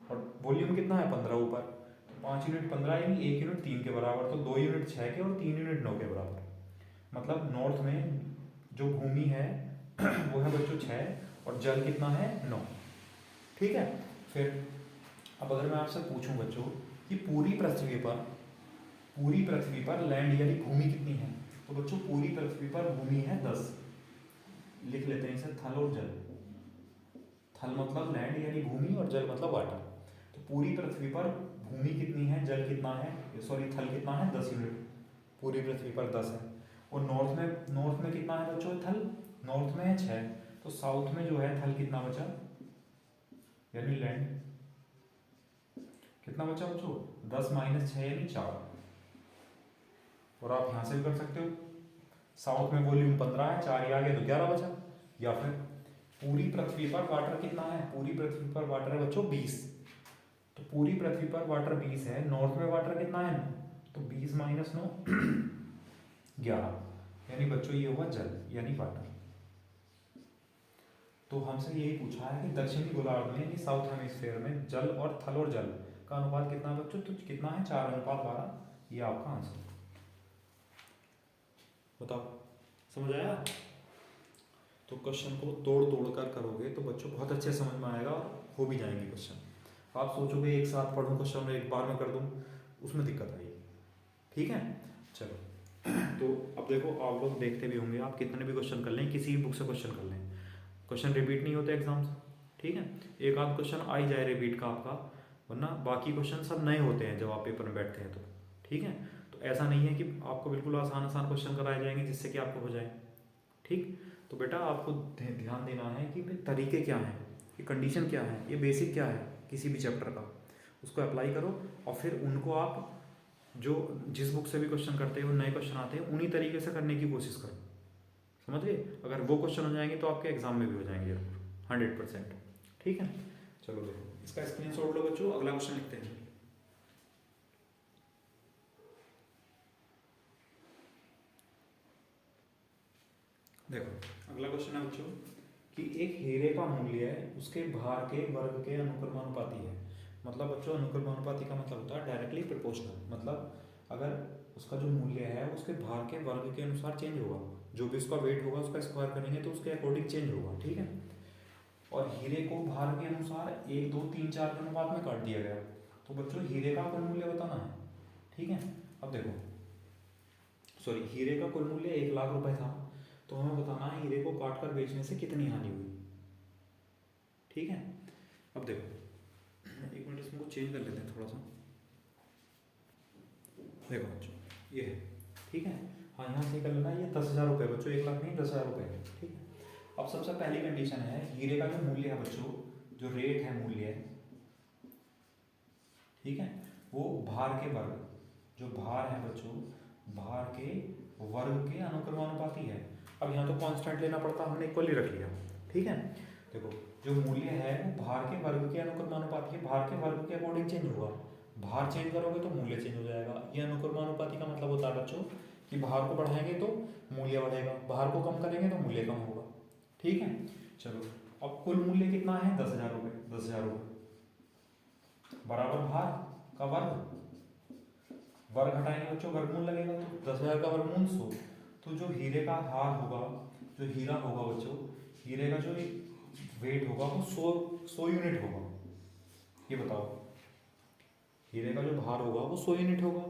और वॉल्यूम कितना है 15 ऊपर, तो 5 यूनिट 15 यानी 1 यूनिट 3 के बराबर, तो 2 यूनिट 6 के और 3 यूनिट 9 के बराबर। मतलब नॉर्थ में जो भूमि है वो है बच्चों 6 और जल कितना है 9। ठीक है। फिर अब अगर मैं आपसे पूछूं बच्चों कि पूरी पृथ्वी पर लैंड यानी भूमि कितनी है, तो बच्चों पूरी पृथ्वी पर भूमि है 10। लिख लेते हैं इसे थल और जल। थल मतलब लैंड यानी भूमि और जल मतलब वाटर। तो पूरी पृथ्वी पर भूमि कितनी है, जल कितना है, सॉरी थल कितना है 10 यूनिट, पूरी पृथ्वी पर 10 है। और नॉर्थ में कितना है बच्चों थल, नॉर्थ में है 6, तो साउथ में जो है थल कितना बचा यानी लैंड कितना बचा बच्चों 10 - 6 यानी 4। और आप यहां से भी कर सकते हो, साउथ में वॉल्यूम 15 है, 4 ही आ गए तो 11 बचा। या फिर पूरी पृथ्वी पर वाटर कितना है, पूरी पृथ्वी पर वाटर है बच्चों 20, तो पूरी पृथ्वी पर वाटर 20 है, नॉर्थ में वाटर कितना है, तो 20 - 9 11, यानी बच्चों ये हुआ जल यानी वाटर। तो हमसे यही पूछा है कि दक्षिणी गोलार्ध में यानी साउथ हेमिस्फीयर में जल और थल और जल का अनुपात कितना है बच्चों, तो कितना है 4:12। ये आपका आंसर। बताओ समझ आया? तो क्वेश्चन को तोड़ तोड़ कर करोगे तो बच्चों बहुत अच्छे समझ में आएगा और हो भी जाएंगे क्वेश्चन। आप सोचोगे एक साथ पढ़ूं क्वेश्चन एक बार में कर दूं, उसमें दिक्कत आएगी। ठीक है चलो। तो अब देखो आप लोग देखते भी होंगे, आप कितने भी क्वेश्चन कर लें, किसी भी बुक से क्वेश्चन कर लें, क्वेश्चन रिपीट नहीं होते एग्जाम से। ठीक है, एक आध क्वेश्चन आ ही जाए रिपीट का आपका, वरना बाकी क्वेश्चन सब नए होते हैं जब आप पेपर में बैठते हैं तो। ठीक है, तो ऐसा नहीं है कि आपको बिल्कुल आसान आसान क्वेश्चन कराए जाएंगे जिससे कि आपको हो जाए। ठीक, तो बेटा आपको ध्यान देना है कि तरीके क्या हैं, ये कंडीशन क्या है, ये बेसिक क्या है किसी भी चैप्टर का, उसको अप्लाई करो। और फिर उनको आप जो जिस बुक से भी क्वेश्चन करते हो नए क्वेश्चन आते हैं उन्हीं तरीके से करने की कोशिश करो। समझ गए? अगर वो क्वेश्चन हो जाएंगे तो आपके एग्जाम में भी हो जाएंगे 100%। ठीक है, चलो देखो इसका स्क्रीनशॉट लो बच्चों, अगला क्वेश्चन लिखते हैं। देखो अगला क्वेश्चन है बच्चों कि एक हीरे का मूल्य उसके भार के वर्ग के अनुक्रमानुपाती है। मतलब बच्चों अनुक्रमानुपाती का मतलब होता है डायरेक्टली प्रोपोर्शनल, मतलब अगर उसका जो मूल्य है उसके भार के वर्ग के अनुसार चेंज होगा, जो भी उसका वेट होगा उसका स्क्वायर करेंगे तो उसके अकॉर्डिंग चेंज होगा। ठीक है, और हीरे को भार के अनुसार 1 2 3 4 के अनुपात में काट दिया गया। तो बच्चों हीरे का कुल मूल्य बताना है। ठीक है, अब देखो सॉरी हीरे का कुल मूल्य 1,00,000 रुपए था, तो हमें बताना है हीरे को काट कर बेचने से कितनी हानि हुई। ठीक है, अब देखो एक मिनट इसको चेंज कर लेते हैं थोड़ा सा। देखो बच्चों ये है, ठीक है, हाँ यहाँ से कर लेना, ये 10,000 रुपये बच्चों, 1,00,000 नहीं 10,000 रुपये है। ठीक है, अब सबसे पहली कंडीशन है हीरे का जो मूल्य है बच्चों, जो रेट है मूल्य है, ठीक है, वो भार के वर्ग, जो भार है बच्चों भार के वर्ग के अनुक्रमानुपाती है। अब यहाँ तो कांस्टेंट लेना पड़ता, हमने इक्वली रख लिया। ठीक है, देखो जो मूल्य है वो भार के वर्ग के अनुक्रमानुपाती है, भार के वर्ग के अकॉर्डिंग चेंज होगा। भार चेंज करोगे तो मूल्य चेंज हो जाएगा। ये अनुक्रमानुपाती का मतलब होता है बच्चों कि भार को बढ़ाएंगे तो मूल्य बढ़ेगा, भार को कम करेंगे तो मूल्य कम होगा। ठीक है, चलो अब कुल मूल्य कितना है 10,000 रुपये, 10,000 रुपये बराबर भार का वर्ग, वर्ग हटाएंगे बच्चों वर्गमूल लगेगा, तो 10,000 का वर्गमूल 100। तो जो हीरे का हार होगा, जो हीरा होगा बच्चों, हीरे का जो वेट होगा वो 100 यूनिट होगा। ये बताओ हीरे का जो भार होगा वो 100 यूनिट होगा।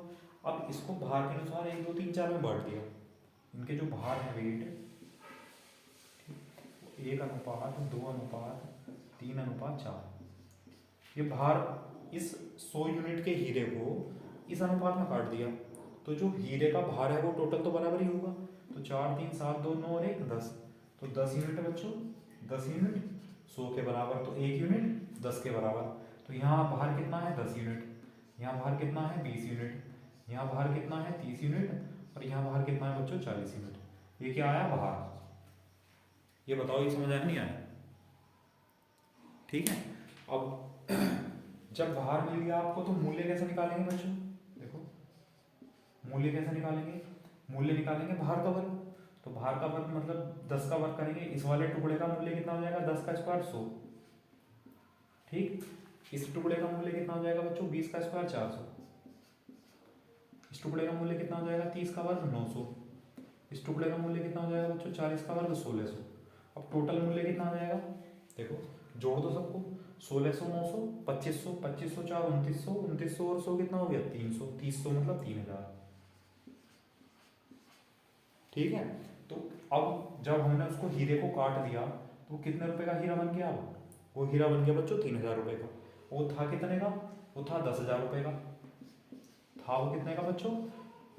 अब इसको भार के अनुसार 1 2 3 4 में बांट दिया, इनके जो भार है वेट 1:2:3:4, ये भार इस 100 यूनिट के हीरे को इस अनुपात में काट दिया, तो जो हीरे का भार है वो टोटल तो बराबर ही होगा। तो 4 3 7 2 9 और 1 10, तो 10 यूनिट है बच्चों, 10 यूनिट 100 के बराबर, तो 1 यूनिट 10 के बराबर। तो यहाँ भार कितना है 10 यूनिट, यहाँ भार कितना है 20 यूनिट, यहाँ भार कितना है 30 यूनिट और यहाँ भार कितना है बच्चों 40 यूनिट। ये क्या आया भार। ये बताओ ये समझ आया नहीं आया? ठीक है। अब जब भार मिल गया आपको तो मूल्य कैसे निकालेंगे बच्चों? देखो मूल्य कैसे निकालेंगे, मूल्य निकालेंगे भार का वर्ग। तो भार का वर्ग मतलब 10 का वर्ग करेंगे, इस वाले टुकड़े का मूल्य कितना हो जाएगा 10 का स्क्वायर 100, ठीक। इस टुकड़े का मूल्य कितना हो जाएगा बच्चों 20 का स्क्वायर 400, इस टुकड़े का मूल्य कितना हो जाएगा 30 का वर्ग 900, इस टुकड़े का मूल्य कितना हो जाएगा बच्चों 40 का वर्ग 1600। अब टोटल मूल्य कितना हो जाएगा, देखो जोड़ दो सबको, 1600 900 2500 2500 4 2900 2900 और 100 कितना हो गया 300, 300 मतलब 3000, ठीक है। तो अब जब हमने उसको हीरे को काट दिया तो कितने रुपए का हीरा बन गया, अब वो हीरा बन गया बच्चों 3000 रुपए का। वो था कितने का, वो था 10,000 रुपए का था। वो कितने का बच्चों,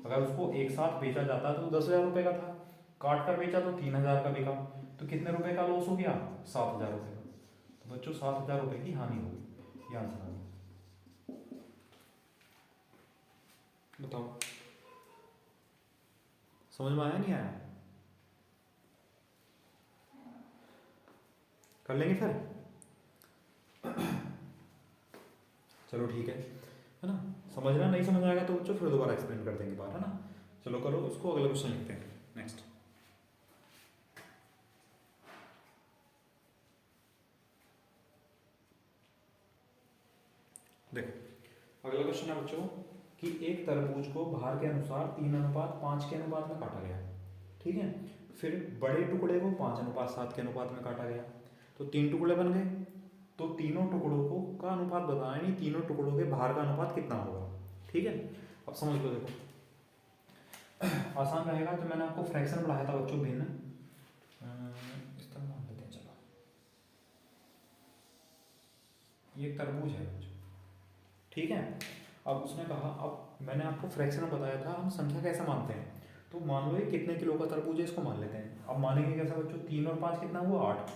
अगर उसको एक साथ बेचा जाता तो 10,000 रुपए का था, काट कर बेचा तो 3,000 का बिका, तो कितने रुपए का लॉस हो गया 7,000 रुपए का। तो बच्चों 7,000 रुपए की हानि होगी, ये आंसर आ गया। बताओ समझ में आया नहीं आया? कर लेंगे फिर, चलो ठीक है ना। समझना नहीं समझ आएगा तो बच्चों फिर दोबारा एक्सप्लेन कर देंगे बात, है ना। चलो करो उसको, अगला क्वेश्चन लिखते हैं नेक्स्ट। देखो अगला क्वेश्चन है बच्चों कि एक तरबूज को भार के अनुसार 3:5 के अनुपात में काटा गया, ठीक है। फिर बड़े टुकड़े को 5:7 के अनुपात में काटा गया, तो 3 टुकड़े बन गए। तो तीनों टुकड़ों को का अनुपात बताना है, नहीं तीनों टुकड़ों के भार का अनुपात कितना होगा, ठीक है। अब समझ लो, देखो आसान रहेगा। तो मैंने आपको फ्रैक्शन पढ़ाया था बच्चों भिन्न, इस तरह मान लेते हैं। चलो ये तरबूज है बच्चों, ठीक है। अब उसने कहा, अब मैंने आपको फ्रैक्शन बताया था हम संख्या कैसे मानते हैं। तो मान लो ये कितने किलो का तरबूज है, इसको मान लेते हैं। अब मानेंगे कैसे बच्चों, 3 और 5 कितना हुआ 8,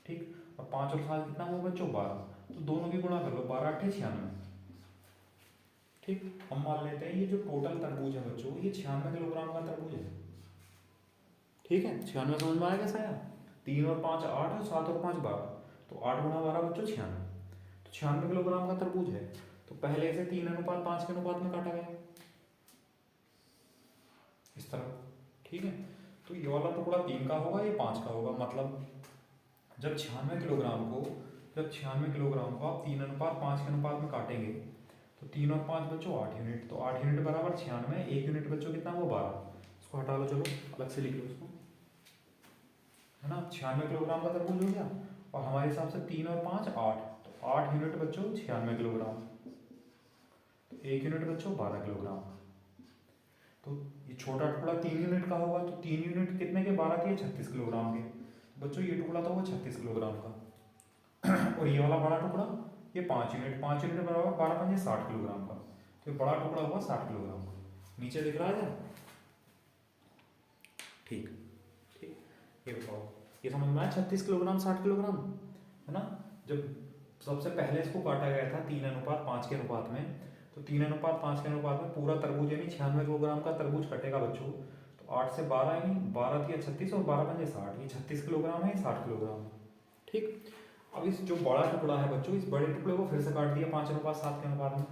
ठीक। और 5 और 7 कितना हुआ बच्चों 12, तो दोनों की गुणा कर लो, 12 8 96, ठीक। हम मान लेते हैं ये जो टोटल तरबूज है बच्चों ये 96 किलोग्राम का तरबूज है, ठीक है। 96 समझ में आया कैसा है, 3 और 5 8 और 7 और 5 12, तो 8 गुणा 12 बच्चों 96, तो 96 किलोग्राम का तरबूज है। तो पहले से 3:5 के अनुपात में काटा गया इस तरह, ठीक है। तो ये वाला टुकड़ा 3 का होगा, ये 5 का होगा। मतलब जब 96 किलोग्राम को आप 3:5 के अनुपात में काटेंगे तो 3 और 5 बच्चों 8 यूनिट, तो 8 यूनिट बराबर 96, 1 यूनिट बच्चों कितना हुआ 12, इसको हटा लो, चलो अलग से लिख लो इसको, है ना। 96 किलोग्राम का तरबूज हो गया, और हमारे हिसाब से 3 और 5 8, तो 8 यूनिट बच्चों 96 किलोग्राम, तो 1 यूनिट बच्चों 12 किलोग्राम। तो ये छोटा टुकड़ा 3 यूनिट का होगा, तो 3 यूनिट कितने के 12 के 36 किलोग्राम के, बच्चों ये टुकड़ा था वो 36 किलोग्राम का। और ये वाला बड़ा टुकड़ा ये 5 यूनिट, 5 यूनिट बराबर 12 5 60 किलोग्राम का, तो ये बड़ा टुकड़ा हुआ 60 किलोग्राम का। नीचे दिख रहा है, ठीक ठीक। ये बताओ ये समझ में आया, 36 किलोग्राम 60 किलोग्राम, है ना। जब सबसे पहले इसको काटा गया था 3:5 के अनुपात में, तो 3:5 के अनुपात में पूरा तरबूज यानी 96 किलोग्राम का तरबूज कटेगा बच्चों। तो 8 से 12 यानी 12 3 36 और 12 5 60, ये 36 किलोग्राम है, ये 60 किलोग्राम है, ठीक। अब इस जो बड़ा टुकड़ा है बच्चों, इस बड़े टुकड़े को फिर से काट दिया 5:7 के अनुपात में,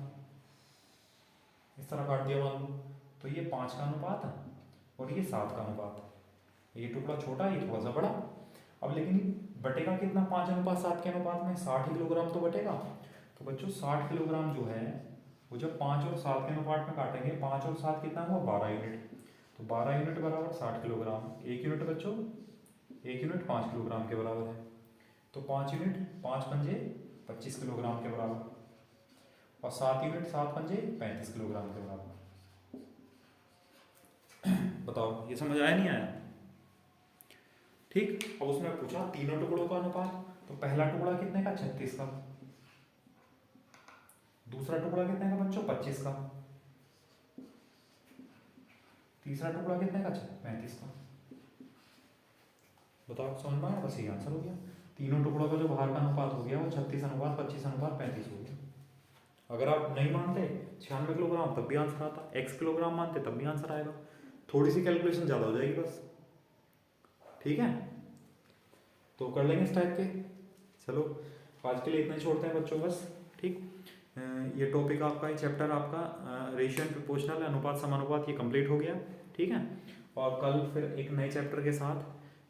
इस तरह काट दिया मान लो। तो ये 5 का अनुपात है और ये 7 का अनुपात है, ये टुकड़ा छोटा ये थोड़ा सा बड़ा। अब लेकिन बटेगा कितना 5:7 के अनुपात में, 60 किलोग्राम तो बटेगा। तो बच्चों 60 किलोग्राम जो है वो जब 5 और 7 के अनुपात में काटेंगे, 5 और 7 कितना हुआ 12 यूनिट, तो 12 यूनिट बराबर 60 किलोग्राम। 1 यूनिट बच्चों 1 यूनिट 5 किलोग्राम के बराबर है, तो 5 यूनिट 5 पंजे 25 किलोग्राम के बराबर, और 7 यूनिट 7 पंजे 35 किलोग्राम के बराबर। बताओ ये समझ आया नहीं आया, ठीक। अब उसने पूछा तीनों टुकड़ों का अनुपात, तो पहला टुकड़ा कितने का 36 का, दूसरा टुकड़ा कितने का बच्चों 25 का, तीसरा टुकड़ा कितने का है? 35 का। बताओ समझ में आया? बस ये आंसर हो गया। तीनों टुकड़ों का जो बाहर का अनुपात हो गया वो 36:25:35 हो गया। अगर आप नहीं मानते 96 किलोग्राम तब भी आंसर आता, x किलोग्राम मानते तब भी आंसर आएगा। थोड़ी सी कैलकुलेशन ज़्यादा हो जाएगी बस, ठीक है। तो कर लेंगे इस टाइप के। चलो आज के लिए इतना ही छोड़ते हैं बच्चों बस, ठीक। ये टॉपिक आपका, ये चैप्टर आपका रेशियो एंड प्रोपोर्शनल, अनुपात समानुपात, ये कंप्लीट हो गया, ठीक है। और कल फिर एक नए चैप्टर के साथ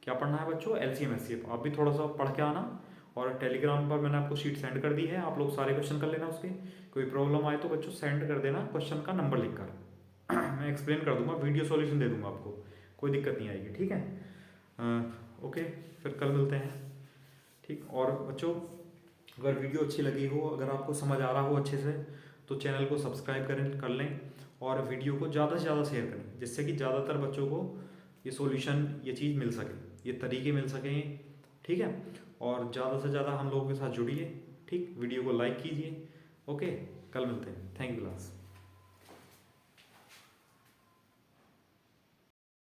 क्या पढ़ना है बच्चों? LCM HCF. आप भी थोड़ा सा पढ़ के आना, और टेलीग्राम पर मैंने आपको शीट सेंड कर दी है, आप लोग सारे क्वेश्चन कर लेना उसके। कोई प्रॉब्लम आए तो बच्चों सेंड कर देना क्वेश्चन का नंबर लिखकर मैं एक्सप्लेन कर दूंगा, वीडियो सॉल्यूशन दे दूंगा आपको, कोई दिक्कत नहीं आएगी, ठीक है। ओके, फिर कल मिलते हैं, ठीक। और बच्चों अगर वीडियो अच्छी लगी हो, अगर आपको समझ आ रहा हो अच्छे से, तो चैनल को सब्सक्राइब कर लें, और वीडियो को ज़्यादा से ज़्यादा शेयर करें, जिससे कि ज़्यादातर बच्चों को ये सॉल्यूशन, ये चीज़ मिल सके, ये तरीके मिल सकें, ठीक है। और ज़्यादा से ज़्यादा हम लोगों के साथ जुड़िए, ठीक। वीडियो को लाइक कीजिए। ओके, कल मिलते हैं। Thank you class.